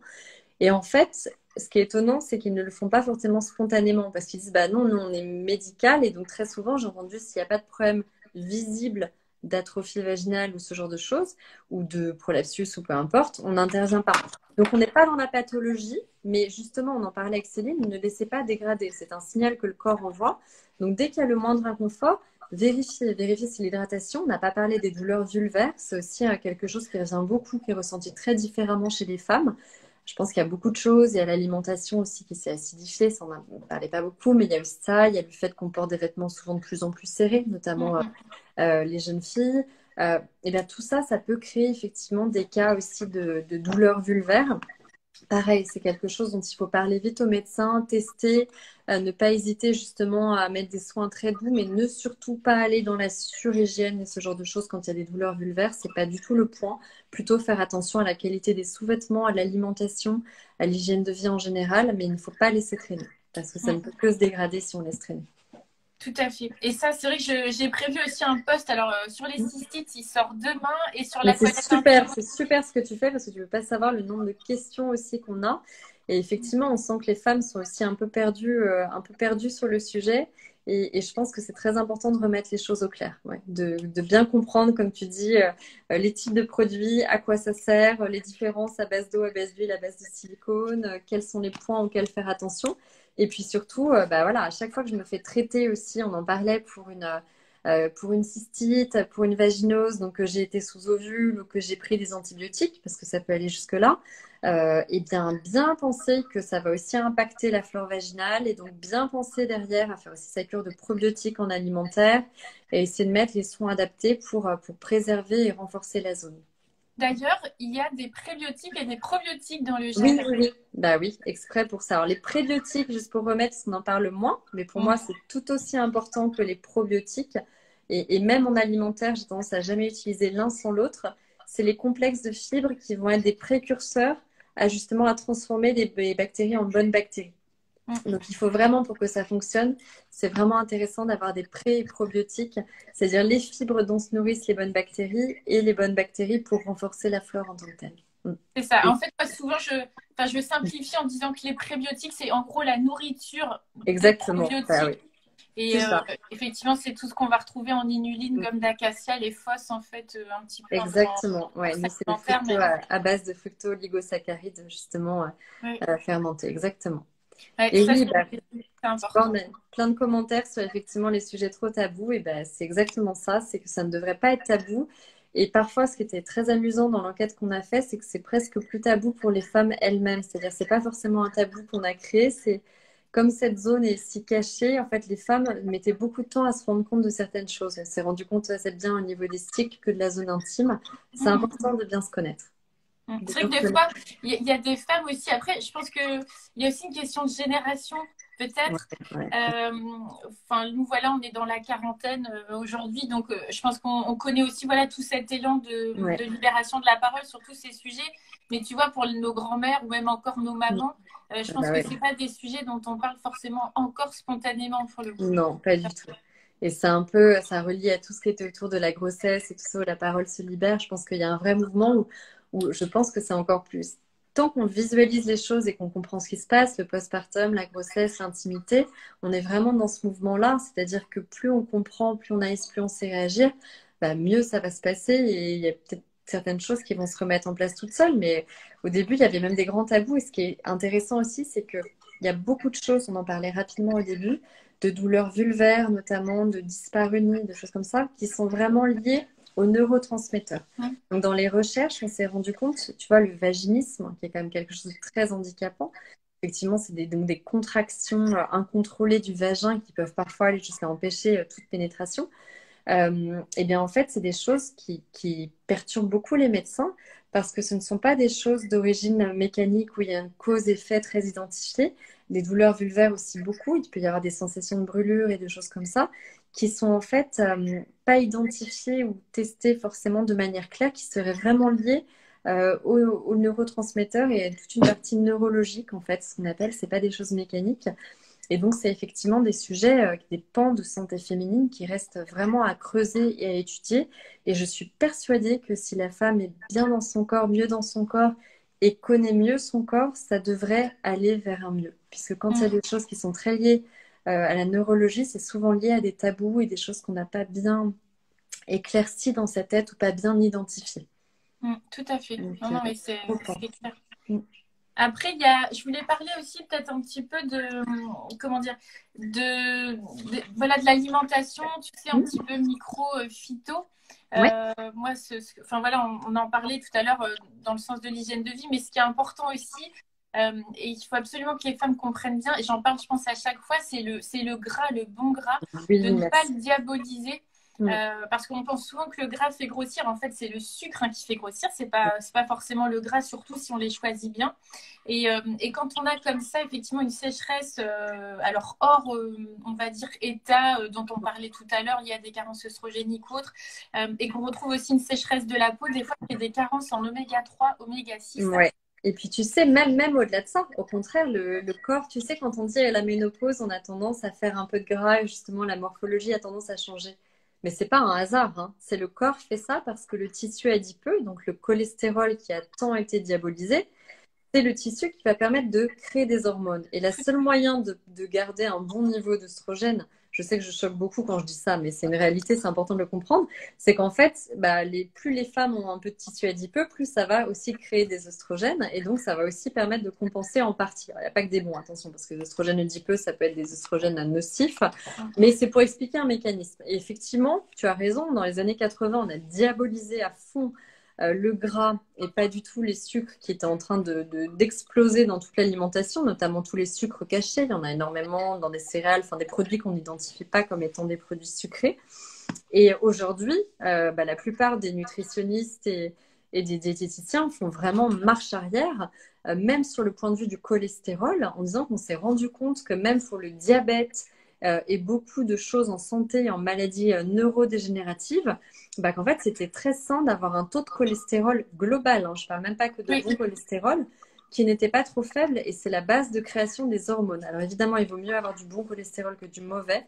Et en fait, ce qui est étonnant, c'est qu'ils ne le font pas forcément spontanément parce qu'ils disent, bah non, nous on est médical et donc très souvent, j'ai entendu s'il n'y a pas de problème visible d'atrophie vaginale ou ce genre de choses, ou de prolapsus ou peu importe, on n'intervient pas. Donc on n'est pas dans la pathologie, mais justement, on en parlait avec Céline, ne laissez pas dégrader. C'est un signal que le corps envoie. Donc dès qu'il y a le moindre inconfort, vérifiez si l'hydratation, on n'a pas parlé des douleurs vulvaires, c'est aussi quelque chose qui revient beaucoup, qui est ressenti très différemment chez les femmes. Je pense qu'il y a beaucoup de choses. Il y a l'alimentation aussi qui s'est acidifiée. Ça, on ne parlait pas beaucoup, mais il y a eu ça. Il y a le fait qu'on porte des vêtements souvent de plus en plus serrés, notamment les jeunes filles. Et bien, tout ça, ça peut créer effectivement des cas aussi de douleurs vulvaires. Pareil, c'est quelque chose dont il faut parler vite au médecin, tester, ne pas hésiter justement à mettre des soins très doux, mais ne surtout pas aller dans la surhygiène et ce genre de choses quand il y a des douleurs vulvaires. C'est pas du tout le point. Plutôt faire attention à la qualité des sous-vêtements, à l'alimentation, à l'hygiène de vie en général, mais il ne faut pas laisser traîner parce que ça ne peut que se dégrader si on laisse traîner. Tout à fait. Et ça, c'est vrai que j'ai prévu aussi un post. Alors, sur les cystites, il sort demain et sur Mais la toilette interne. c'est super ce que tu fais parce que tu veux pas savoir le nombre de questions aussi qu'on a. Et effectivement, on sent que les femmes sont aussi un peu perdues sur le sujet. Et je pense que c'est très important de remettre les choses au clair, ouais. De bien comprendre, comme tu dis, les types de produits, à quoi ça sert, les différences à base d'eau, à base d'huile, à base de silicone, quels sont les points auxquels faire attention. Et puis surtout, bah voilà, à chaque fois que je me fais traiter aussi, on en parlait pour une cystite, pour une vaginose, donc que j'ai été sous ovule ou que j'ai pris des antibiotiques, parce que ça peut aller jusque-là, et bien penser que ça va aussi impacter la flore vaginale et donc bien penser derrière à faire aussi sa cure de probiotiques en alimentaire et essayer de mettre les soins adaptés pour préserver et renforcer la zone. D'ailleurs, il y a des prébiotiques et des probiotiques dans le Oui, gel. oui, oui. Bah oui, exprès pour ça. Alors, les prébiotiques, juste pour remettre, on en parle moins, mais pour moi, c'est tout aussi important que les probiotiques. Et même en alimentaire, j'ai tendance à jamais utiliser l'un sans l'autre. C'est les complexes de fibres qui vont être des précurseurs à justement à transformer des bactéries en bonnes bactéries. Mm. Donc, il faut vraiment, pour que ça fonctionne, c'est vraiment intéressant d'avoir des pré- et probiotiques, c'est-à-dire les fibres dont se nourrissent les bonnes bactéries et les bonnes bactéries pour renforcer la flore en tant que telle. Mm. C'est ça. Et- En fait, moi, souvent, je simplifie en disant que les prébiotiques, c'est en gros la nourriture des Exactement. Bah oui. probiotiques. C'est Et ça. effectivement, c'est tout ce qu'on va retrouver en inuline, Mm. gomme d'acacia, les fosses, en fait, un petit peu en Exactement. Ouais, course nous, c'est des alimentaire. fructos Mais à base de fructo-oligosaccharides, justement, ouais, fermentés. Exactement. ouais, Et ça, oui, bah, c'est tu vois, important. on a plein de commentaires sur effectivement les sujets trop tabous. Et ben, c'est exactement ça. C'est que ça ne devrait pas être tabou. Et parfois, ce qui était très amusant dans l'enquête qu'on a fait, c'est que c'est presque plus tabou pour les femmes elles-mêmes. C'est-à-dire, c'est pas forcément un tabou qu'on a créé. C'est comme cette zone est si cachée, en fait, les femmes mettaient beaucoup de temps à se rendre compte de certaines choses. On s'est rendu compte assez bien au niveau des cycles que de la zone intime. C'est important de bien se connaître. De C'est vrai bien que se des connaître. fois, il y a des femmes aussi. Après, je pense qu'il y a aussi une question de génération, Ouais, peut-être. ouais. Enfin, nous, voilà, on est dans la quarantaine aujourd'hui. Donc, je pense qu'on connaît aussi voilà, tout cet élan Ouais. de libération de la parole sur tous ces sujets. Mais tu vois, pour nos grands-mères ou même encore nos mamans, je pense Bah que ouais. ce n'est pas des sujets dont on parle forcément encore spontanément pour le coup. Non, pas du tout. Et c'est un peu, ça relie à tout ce qui était autour de la grossesse et tout ça, où la parole se libère. Je pense qu'il y a un vrai mouvement où je pense que c'est encore plus. Tant qu'on visualise les choses et qu'on comprend ce qui se passe, le postpartum, la grossesse, l'intimité, on est vraiment dans ce mouvement-là. C'est-à-dire que plus on comprend, plus on aise, plus on sait réagir, bah, mieux ça va se passer. Et il y a peut-être certaines choses qui vont se remettre en place toutes seules. Mais au début, il y avait même des grands tabous. Et ce qui est intéressant aussi, c'est que il y a beaucoup de choses, on en parlait rapidement au début, de douleurs vulvaires notamment, de dyspareunie, de choses comme ça, qui sont vraiment liées aux neurotransmetteurs. Mm. Donc dans les recherches, on s'est rendu compte, tu vois, le vaginisme, qui est quand même quelque chose de très handicapant, effectivement, c'est donc des contractions incontrôlées du vagin qui peuvent parfois aller jusqu'à empêcher toute pénétration. Eh bien, en fait, c'est des choses qui perturbent beaucoup les médecins parce que ce ne sont pas des choses d'origine mécanique où il y a une cause-effet très identifiée. Des douleurs vulvaires aussi beaucoup. Il peut y avoir des sensations de brûlure et des choses comme ça qui sont en fait pas identifiées ou testées forcément de manière claire, qui seraient vraiment liées aux neurotransmetteurs et à toute une partie neurologique en fait, ce qu'on appelle, c'est pas des choses mécaniques. Et donc, c'est effectivement des sujets, des pans de santé féminine qui restent vraiment à creuser et à étudier. Et je suis persuadée que si la femme est bien dans son corps, mieux dans son corps et connaît mieux son corps, ça devrait aller vers un mieux. Puisque quand il y a Mm. des choses qui sont très liées à la neurologie, c'est souvent lié à des tabous et des choses qu'on n'a pas bien éclaircies dans sa tête ou pas bien identifiées. Mm. Tout à fait. Donc, Non, non, mais trop fort. c'est clair. Mm. Après, je voulais parler aussi peut-être un petit peu comment dire, voilà, de l'alimentation, tu sais, un Mm. petit peu micro-phyto. Ouais. Moi, enfin voilà, on en parlait tout à l'heure dans le sens de l'hygiène de vie, mais ce qui est important aussi, et il faut absolument que les femmes comprennent bien, et j'en parle, je pense, à chaque fois, c'est le gras, le bon gras, Oui, de ne pas merci. le diaboliser. Mm. Parce qu'on pense souvent que le gras fait grossir. En fait, c'est le sucre qui fait grossir. C'est pas forcément le gras, surtout si on les choisit bien. Et quand on a comme ça, effectivement, une sécheresse, alors hors, on va dire, état dont on parlait tout à l'heure, il y a des carences œstrogéniques ou autres, et qu'on retrouve aussi une sécheresse de la peau, des fois, il y a des carences en oméga 3, oméga 6. Ouais. Et puis, tu sais, même au-delà de ça, au contraire, le corps, tu sais, quand on dit la ménopause, on a tendance à faire un peu de gras et justement, la morphologie a tendance à changer. Mais c'est pas un hasard, hein. C'est le corps fait ça parce que le tissu adipeux, donc le cholestérol qui a tant été diabolisé, c'est le tissu qui va permettre de créer des hormones. Et le seul moyen de garder un bon niveau d'œstrogène, je sais que je choque beaucoup quand je dis ça, mais c'est une réalité, c'est important de le comprendre, c'est qu'en fait, bah, plus les femmes ont un peu de tissu adipeux, plus ça va aussi créer des œstrogènes. Et donc, ça va aussi permettre de compenser en partie. Alors, il n'y a pas que des bons, attention, parce que les œstrogènes adipeux, ça peut être des œstrogènes nocifs. Mais c'est pour expliquer un mécanisme. Et effectivement, tu as raison, dans les années 80, on a diabolisé à fond le gras et pas du tout les sucres qui étaient en train d'exploser dans toute l'alimentation, notamment tous les sucres cachés. Il y en a énormément dans des céréales, enfin des produits qu'on n'identifie pas comme étant des produits sucrés. Et aujourd'hui, bah, la plupart des nutritionnistes et des diététiciens font vraiment marche arrière, même sur le point de vue du cholestérol, en disant qu'on s'est rendu compte que même pour le diabète et beaucoup de choses en santé et en maladies neurodégénératives, bah, qu'en fait, c'était très sain d'avoir un taux de cholestérol global, hein, je ne parle même pas que de bon cholestérol, qui n'était pas trop faible, et c'est la base de création des hormones. Alors évidemment, il vaut mieux avoir du bon cholestérol que du mauvais.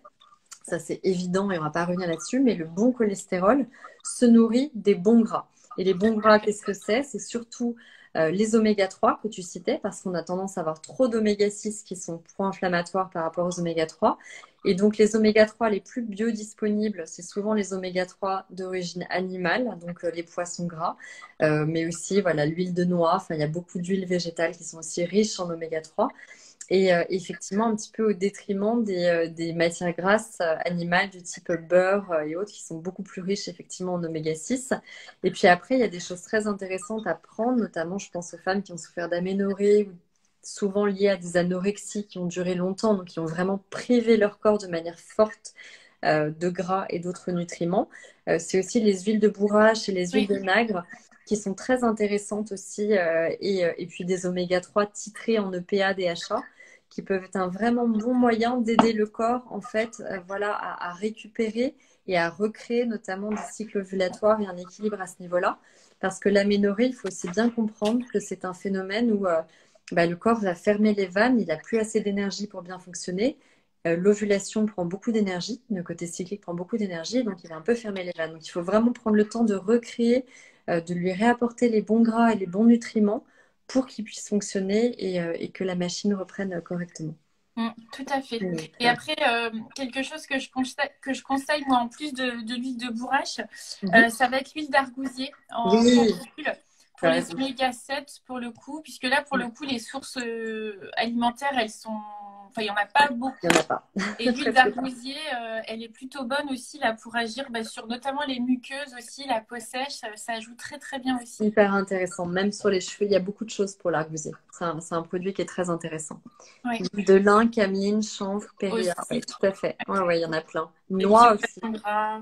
Ça, c'est évident et on ne va pas revenir là-dessus, mais le bon cholestérol se nourrit des bons gras. Et les bons gras, qu'est-ce que c'est? C'est surtout les oméga 3 que tu citais, parce qu'on a tendance à avoir trop d'oméga 6 qui sont pro-inflammatoires par rapport aux oméga 3. Et donc, les oméga 3 les plus biodisponibles, c'est souvent les oméga 3 d'origine animale, donc les poissons gras, mais aussi voilà, l'huile de noix. Enfin, il y a beaucoup d'huiles végétales qui sont aussi riches en oméga 3. Et effectivement, un petit peu au détriment des matières grasses animales du type beurre et autres, qui sont beaucoup plus riches effectivement en oméga 6. Et puis après, il y a des choses très intéressantes à prendre, notamment je pense aux femmes qui ont souffert d'aménorrhée ou souvent liées à des anorexies qui ont duré longtemps, donc qui ont vraiment privé leur corps de manière forte de gras et d'autres nutriments. C'est aussi les huiles de bourrache et les huiles de nagre qui sont très intéressantes aussi, et puis des oméga 3 titrés en EPA, DHA, qui peuvent être un vraiment bon moyen d'aider le corps en fait, voilà, à récupérer et à recréer notamment des cycles ovulatoires et un équilibre à ce niveau-là. Parce que l'aménorrhée, il faut aussi bien comprendre que c'est un phénomène où bah, le corps va fermer les vannes, il n'a plus assez d'énergie pour bien fonctionner. L'ovulation prend beaucoup d'énergie, le côté cyclique prend beaucoup d'énergie, donc il va un peu fermer les vannes. Donc il faut vraiment prendre le temps de recréer, de lui réapporter les bons gras et les bons nutriments pour qu'il puisse fonctionner et que la machine reprenne correctement. Tout à fait. Donc, Et après, quelque chose que je conseille, moi, en plus de l'huile de bourrache, ça va être l'huile d'argousier en oui, capsule pour les oméga 7, pour le coup, puisque là, pour le coup, les sources alimentaires, elles sont... Enfin, il n'y en a pas beaucoup. il n'y en a pas. Et l'huile d'argousier, elle est plutôt bonne aussi là, pour agir sur notamment les muqueuses aussi, la peau sèche, ça joue très très bien aussi. Hyper intéressant. Même sur les cheveux, il y a beaucoup de choses pour l'argousier. C'est un produit qui est très intéressant. Ouais. De lin, cameline, chanvre, péria. Oui, tout à fait. Ouais, ouais, il y en a plein. Noix aussi.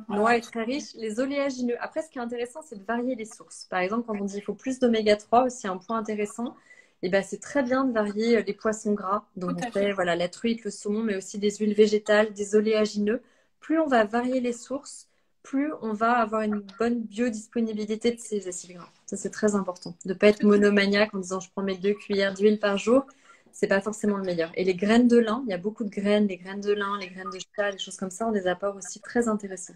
Noix est très riche. Les oléagineux. Après, ce qui est intéressant, c'est de varier les sources. Par exemple, quand on dit qu'il faut plus d'oméga 3, aussi un point intéressant, et ben, c'est très bien de varier les poissons gras. Donc, on fait voilà, la truite, le saumon, mais aussi des huiles végétales, des oléagineux. Plus on va varier les sources, plus on va avoir une bonne biodisponibilité de ces acides gras. Ça, c'est très important. De ne pas être monomaniaque en disant je prends mes 2 cuillères d'huile par jour. C'est pas forcément le meilleur. Et les graines de lin, il y a beaucoup de graines, les graines de lin, les graines de chia, des choses comme ça ont des apports aussi très intéressants.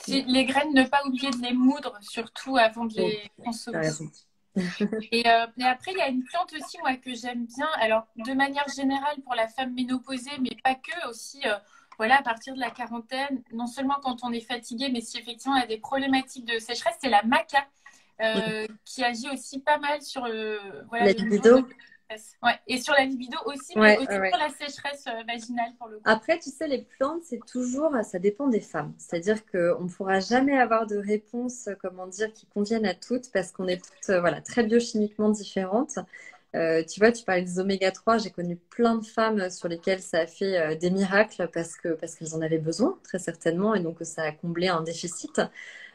Les graines, ne pas oublier de les moudre, surtout avant de les consommer. Et après, il y a une plante aussi, moi, que j'aime bien. Alors, de manière générale, pour la femme ménopausée, mais pas que, aussi, voilà, à partir de la quarantaine, non seulement quand on est fatigué, mais si effectivement on a des problématiques de sécheresse, c'est la maca, qui agit aussi pas mal sur voilà, la libido. Ouais. Et sur la libido aussi, mais aussi sur la sécheresse vaginale pour le coup. Après, tu sais, les plantes, c'est toujours, ça dépend des femmes. C'est-à-dire qu'on ne pourra jamais avoir de réponse, comment dire, qui convienne à toutes parce qu'on est toutes voilà, très biochimiquement différentes. Tu vois, tu parlais des oméga 3, j'ai connu plein de femmes sur lesquelles ça a fait des miracles parce qu'elles en avaient besoin, très certainement, et donc ça a comblé un déficit.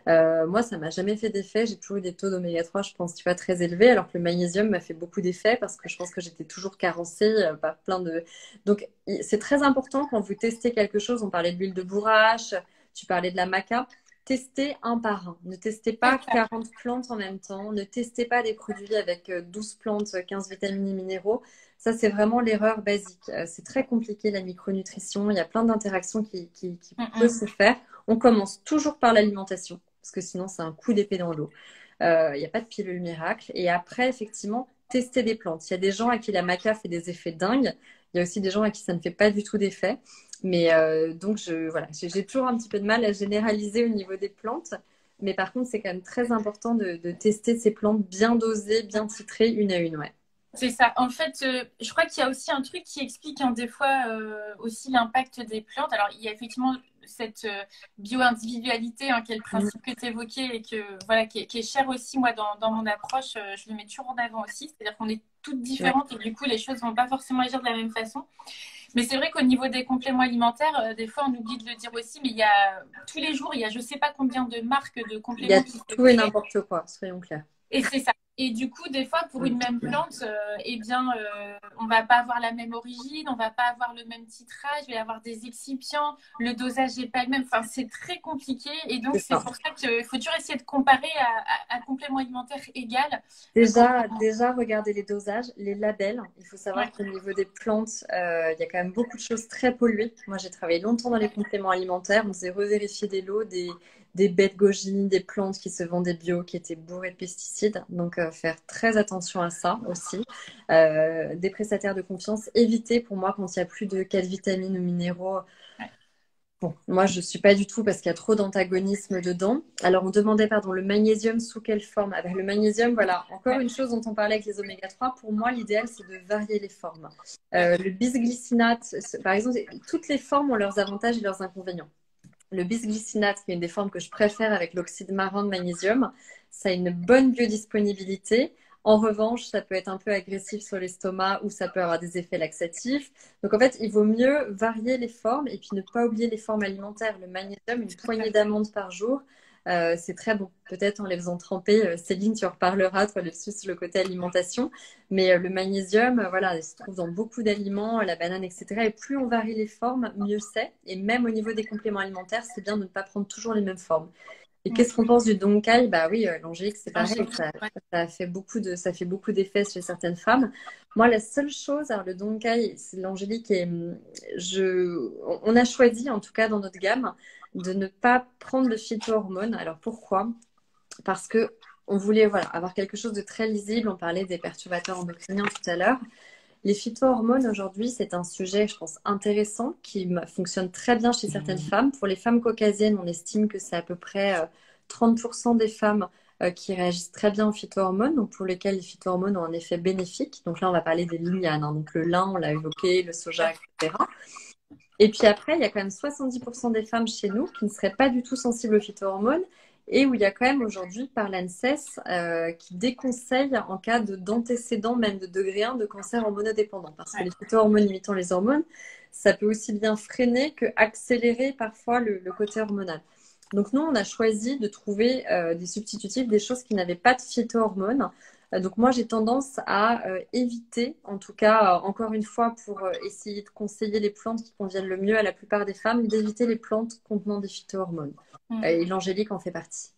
Moi, ça m'a jamais fait d'effet. J'ai toujours eu des taux d'oméga 3, je pense, tu vois, très élevés, alors que le magnésium m'a fait beaucoup d'effets parce que je pense que j'étais toujours carencée par plein de... Donc, c'est très important quand vous testez quelque chose. On parlait de l'huile de bourrache, tu parlais de la maca. testez un par un. Ne testez pas 40 plantes en même temps. Ne testez pas des produits avec 12 plantes, 15 vitamines et minéraux. Ça, c'est vraiment l'erreur basique. C'est très compliqué, la micronutrition. Il y a plein d'interactions qui peuvent se faire. On commence toujours par l'alimentation, parce que sinon, c'est un coup d'épée dans l'eau. Il n'y a pas de pilule miracle. Et après, effectivement, tester des plantes. Il y a des gens à qui la maca fait des effets dingues. Il y a aussi des gens à qui ça ne fait pas du tout d'effet. Mais donc, voilà, j'ai toujours un petit peu de mal à généraliser au niveau des plantes. Mais par contre, c'est quand même très important de tester ces plantes bien dosées, bien titrées, une à une. Ouais. C'est ça. En fait, je crois qu'il y a aussi un truc qui explique des fois aussi l'impact des plantes. Alors, il y a effectivement cette bio-individualité, qui est le principe que tu évoquais et que, voilà, qui est cher aussi, moi, dans mon approche. Je le mets toujours en avant aussi. C'est-à-dire qu'on est toutes différentes et du coup, les choses ne vont pas forcément agir de la même façon. Mais c'est vrai qu'au niveau des compléments alimentaires, des fois, on oublie de le dire aussi, mais il y a tous les jours, il y a je ne sais pas combien de marques de compléments qui se tout et n'importe quoi, soyons clairs. Et c'est ça. Et du coup, des fois, pour une même plante, on va pas avoir la même origine, on va pas avoir le même titrage, il va y avoir des excipients, le dosage n'est pas le même. Enfin, c'est très compliqué. Et donc, c'est pour ça qu'il faut toujours essayer de comparer à complément alimentaire égal. Déjà, regardez les dosages, les labels. Il faut savoir qu'au niveau des plantes, il y a quand même beaucoup de choses très polluées. Moi, j'ai travaillé longtemps dans les compléments alimentaires. On s'est revérifié des lots, des baies de goji, des plantes qui se vendaient bio, qui étaient bourrées de pesticides. Donc, faire très attention à ça aussi. Des prestataires de confiance, évitez pour moi quand il y a plus de 4 vitamines ou minéraux. Bon, moi, je ne suis pas du tout parce qu'il y a trop d'antagonisme dedans. Alors, on demandait, pardon, le magnésium sous quelle forme? Avec le magnésium, voilà, encore une chose dont on parlait avec les oméga 3. Pour moi, l'idéal, c'est de varier les formes. Le bisglycinate, par exemple, toutes les formes ont leurs avantages et leurs inconvénients. Le bisglycinate, qui est une des formes que je préfère avec l'oxyde marin de magnésium, ça a une bonne biodisponibilité. En revanche, ça peut être un peu agressif sur l'estomac ou ça peut avoir des effets laxatifs. Donc en fait, il vaut mieux varier les formes et puis ne pas oublier les formes alimentaires. Le magnésium, une poignée d'amandes par jour, c'est très bon. Peut-être en les faisant tremper, Céline, tu en reparleras, toi, sur le côté alimentation. Mais le magnésium, voilà, il se trouve dans beaucoup d'aliments, la banane, etc. Et plus on varie les formes, mieux c'est. Et même au niveau des compléments alimentaires, c'est bien de ne pas prendre toujours les mêmes formes. Et qu'est-ce qu'on pense du donkai? Bah oui, l'angélique, c'est pareil. Ça fait beaucoup d'effets chez certaines femmes. Moi, la seule chose, alors le donkai, c'est l'angélique et on a choisi, en tout cas dans notre gamme, de ne pas prendre de phytohormones. Alors pourquoi? Parce que on voulait avoir quelque chose de très lisible. On parlait des perturbateurs endocriniens tout à l'heure. Les phytohormones, aujourd'hui, c'est un sujet, je pense, intéressant qui fonctionne très bien chez certaines femmes. Pour les femmes caucasiennes, on estime que c'est à peu près 30% des femmes qui réagissent très bien aux phytohormones, donc pour lesquelles les phytohormones ont un effet bénéfique. Donc là, on va parler des lignanes, donc le lin, on l'a évoqué, le soja, etc. Et puis après, il y a quand même 70% des femmes chez nous qui ne seraient pas du tout sensibles aux phytohormones et où il y a quand même aujourd'hui par l'ANSES qui déconseille en cas d'antécédent même de degré 1 de cancer hormonodépendant. Parce que les phytohormones imitant les hormones, ça peut aussi bien freiner que accélérer parfois le côté hormonal. Donc nous, on a choisi de trouver des substitutifs, des choses qui n'avaient pas de phytohormones. Donc moi, j'ai tendance à éviter, en tout cas, encore une fois, pour essayer de conseiller les plantes qui conviennent le mieux à la plupart des femmes, d'éviter les plantes contenant des phytohormones. Et l'angélique en fait partie.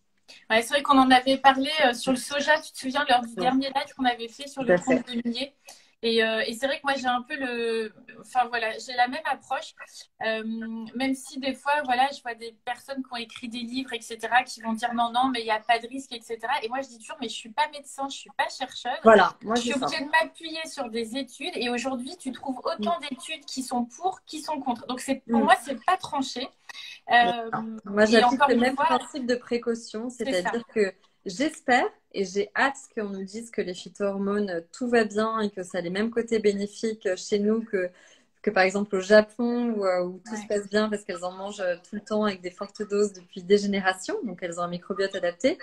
Ouais, c'est vrai qu'on en avait parlé sur le soja, tu te souviens, lors du dernier live qu'on avait fait sur le compte de Millet. Et c'est vrai que moi, j'ai un peu enfin voilà, j'ai la même approche. Même si des fois, voilà, je vois des personnes qui ont écrit des livres, etc., qui vont dire non, non, mais il n'y a pas de risque, etc. Et moi, je dis toujours, mais je ne suis pas médecin, je ne suis pas chercheuse. Voilà, moi, je suis obligée de m'appuyer sur des études. Et aujourd'hui, tu trouves autant d'études qui sont pour, qui sont contre. Donc, pour moi, ce n'est pas tranché. Moi, j'applique le même principe de précaution, c'est-à-dire que j'espère et j'ai hâte qu'on nous dise que les phytohormones, tout va bien et que ça a les mêmes côtés bénéfiques chez nous que par exemple au Japon où tout se passe bien parce qu'elles en mangent tout le temps avec des fortes doses depuis des générations, donc elles ont un microbiote adapté.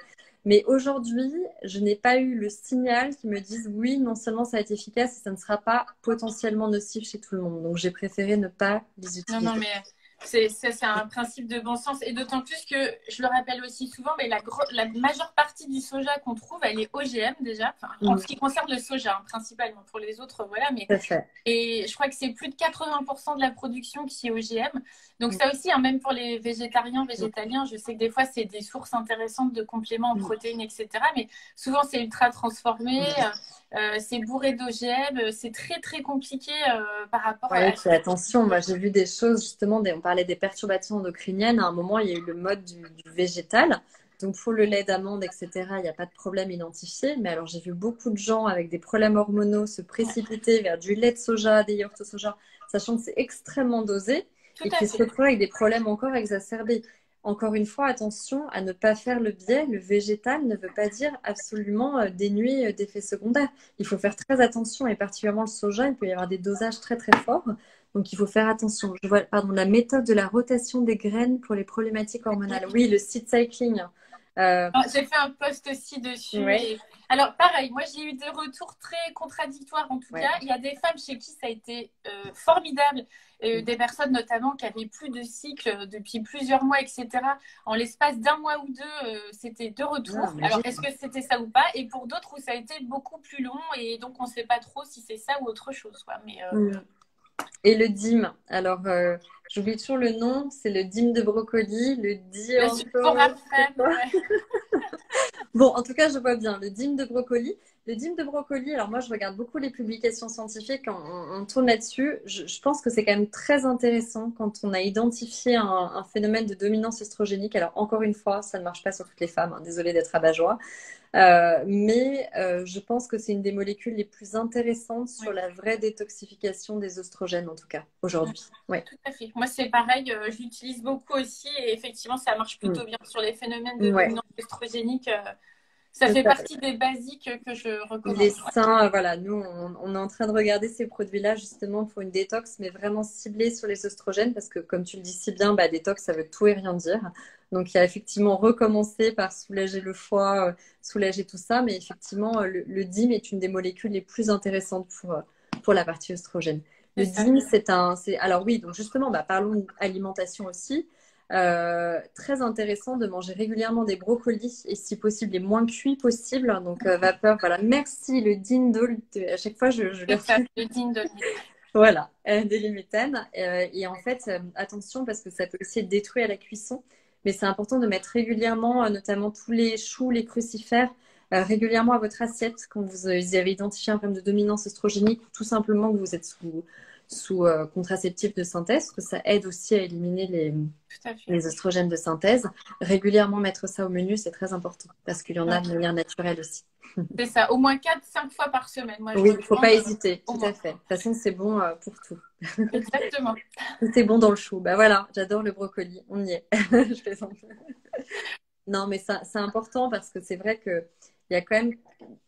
Mais aujourd'hui, je n'ai pas eu le signal qui me dise oui, non seulement ça va être efficace et ça ne sera pas potentiellement nocif chez tout le monde. Donc j'ai préféré ne pas les utiliser. Non, mais C'est un principe de bon sens. Et d'autant plus que, je le rappelle aussi souvent, mais la majeure partie du soja qu'on trouve, elle est OGM déjà. Enfin, en ce qui concerne le soja, hein, principalement. Pour les autres, voilà. Mais... Et je crois que c'est plus de 80% de la production qui est OGM. Donc ça aussi, hein, même pour les végétariens, végétaliens, je sais que des fois, c'est des sources intéressantes de compléments en protéines, etc. Mais souvent, c'est ultra transformé. C'est bourré d'OGM, c'est très très compliqué par rapport à... Fais attention, moi j'ai vu des choses justement, on parlait des perturbations endocriniennes, à un moment il y a eu le mode du végétal, donc pour le lait d'amande, etc., il n'y a pas de problème identifié, mais alors j'ai vu beaucoup de gens avec des problèmes hormonaux se précipiter vers du lait de soja, des yaourts au soja, sachant que c'est extrêmement dosé et qui se retrouvent avec des problèmes encore exacerbés. Encore une fois, attention à ne pas faire le biais. Le végétal ne veut pas dire absolument dénué d'effets secondaires. Il faut faire très attention, et particulièrement le soja, il peut y avoir des dosages très très forts. Donc il faut faire attention. Je vois, pardon, la méthode de la rotation des graines pour les problématiques hormonales. Oui, le seed cycling. J'ai fait un post aussi dessus. Ouais. Et... Alors, pareil, moi, j'ai eu des retours très contradictoires, en tout cas. Il y a des femmes chez qui ça a été formidable. Des personnes, notamment, qui avaient plus de cycle depuis plusieurs mois, etc. En l'espace d'un mois ou deux, c'était de retour. Alors, est-ce que c'était ça ou pas? Et pour d'autres, où ça a été beaucoup plus long. Et donc, on ne sait pas trop si c'est ça ou autre chose, quoi. Mais, Et le dîme. Alors, j'oublie toujours le nom. C'est le dîme de brocoli, le Bon, en tout cas, je vois bien le dîme de brocoli. Le dîme de brocoli, alors moi, je regarde beaucoup les publications scientifiques, on tourne là-dessus. Je pense que c'est quand même très intéressant quand on a identifié un phénomène de dominance œstrogénique. Alors, encore une fois, ça ne marche pas sur toutes les femmes, hein, désolée d'être rabat-joie. Mais je pense que c'est une des molécules les plus intéressantes sur la vraie détoxification des oestrogènes, en tout cas, aujourd'hui. Ouais. Tout à fait. Moi, c'est pareil, je l'utilise beaucoup aussi et effectivement, ça marche plutôt bien sur les phénomènes de dominance œstrogénique. Ça fait partie des basiques que je recommande. Les seins, voilà, nous, on est en train de regarder ces produits-là justement pour une détox, mais vraiment ciblée sur les oestrogènes parce que, comme tu le dis si bien, détox, ça veut tout et rien dire. Donc, il y a effectivement recommencer par soulager le foie, soulager tout ça, mais effectivement, le DIM est une des molécules les plus intéressantes pour la partie oestrogène. Le DIM, alors oui, donc justement, parlons d'alimentation aussi. Très intéressant de manger régulièrement des brocolis et si possible les moins cuits possible. Donc vapeur, voilà. Merci le Dindol. À chaque fois, je le refais. Le Dindol. Voilà, déliméthane. Et en fait, attention parce que ça peut aussi être détruit à la cuisson. Mais c'est important de mettre régulièrement, notamment tous les choux, les crucifères, régulièrement à votre assiette quand vous avez identifié un problème de dominance œstrogénique ou tout simplement que vous êtes sous contraceptifs de synthèse, parce que ça aide aussi à éliminer les oestrogènes de synthèse. Régulièrement mettre ça au menu, c'est très important, parce qu'il y en a de manière naturelle aussi. C'est ça, au moins 4-5 fois par semaine. Moi, oui, il ne faut pas hésiter, tout à fait. De toute façon, c'est bon pour tout. Exactement. Tout est bon dans le chou. Voilà, j'adore le brocoli, on y est. Je plaisante. Non, mais c'est important parce que c'est vrai que il y a quand même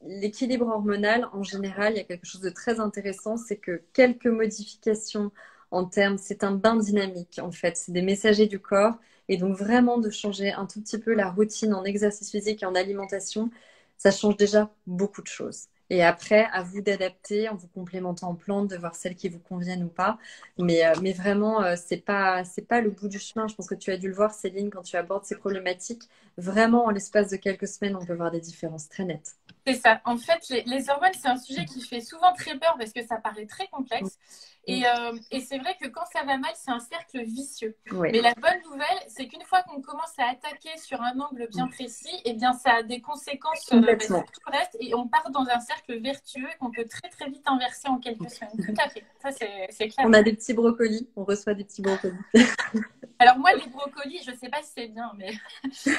l'équilibre hormonal en général, il y a quelque chose de très intéressant, c'est que quelques modifications en termes, c'est un bain dynamique en fait, c'est des messagers du corps et donc vraiment de changer un tout petit peu la routine en exercice physique et en alimentation, ça change déjà beaucoup de choses. Et après, à vous d'adapter en vous complémentant en plantes, de voir celles qui vous conviennent ou pas. Mais vraiment, c'est pas le bout du chemin. Je pense que tu as dû le voir, Céline, quand tu abordes ces problématiques. Vraiment, en l'espace de quelques semaines, on peut voir des différences très nettes. C'est ça. En fait, les hormones, c'est un sujet qui fait souvent très peur parce que ça paraît très complexe. Et c'est vrai que quand ça va mal, c'est un cercle vicieux. Oui. Mais la bonne nouvelle, c'est qu'une fois qu'on commence à attaquer sur un angle bien précis, eh bien, ça a des conséquences sur tout le reste. Et on part dans un cercle vertueux qu'on peut très, très vite inverser en quelques semaines. Tout à fait. Ça, c'est clair. On a des petits brocolis. On reçoit des petits brocolis. Alors moi, les brocolis, je ne sais pas si c'est bien, mais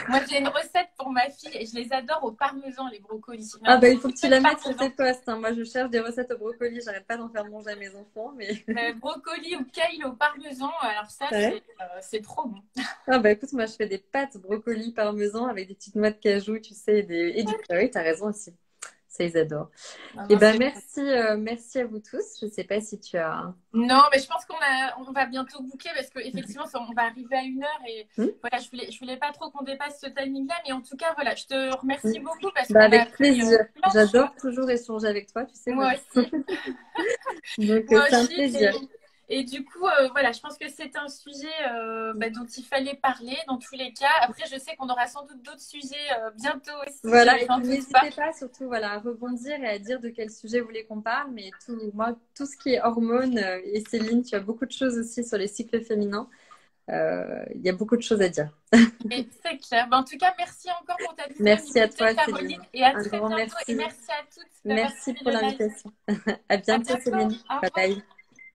moi, j'ai une recette pour ma fille et je les adore au parmesan, les brocolis. Il faut que tu la mettes sur tes posts. Hein. Moi, je cherche des recettes au brocoli. J'arrête pas d'en faire manger à mes enfants. Mais... brocoli ou kale au parmesan, alors ça, c'est trop bon. Écoute, moi, je fais des pâtes brocoli parmesan avec des petites noix de cajou, tu sais, et du curry. Tu as raison aussi. Ça, ils adorent. Merci à vous tous. Je ne sais pas si tu as... Non, mais je pense qu'on va bientôt booker parce qu'effectivement, on va arriver à 1 heure et voilà, je voulais pas trop qu'on dépasse ce timing-là, mais en tout cas, voilà, je te remercie beaucoup parce que avec plaisir. J'adore toujours échanger avec toi, tu sais. Moi aussi. Donc, c'est un plaisir. Et du coup, voilà, je pense que c'est un sujet dont il fallait parler dans tous les cas. Après, je sais qu'on aura sans doute d'autres sujets bientôt aussi. Voilà, et J'en puis doute pas. n'hésitez pas surtout voilà, à rebondir et à dire de quel sujet vous voulez qu'on parle. Mais moi, tout ce qui est hormones, et Céline, tu as beaucoup de choses aussi sur les cycles féminins. Il y a beaucoup de choses à dire. Et c'est clair. En tout cas, merci encore pour ta Merci à disponibilité, toi, Céline. Caroline, et à Un très grand bientôt. Et merci. merci à toutes d'avoir Merci suivi pour le live. l'invitation. À À bientôt, bientôt. Céline. Au Bye revoir. bye.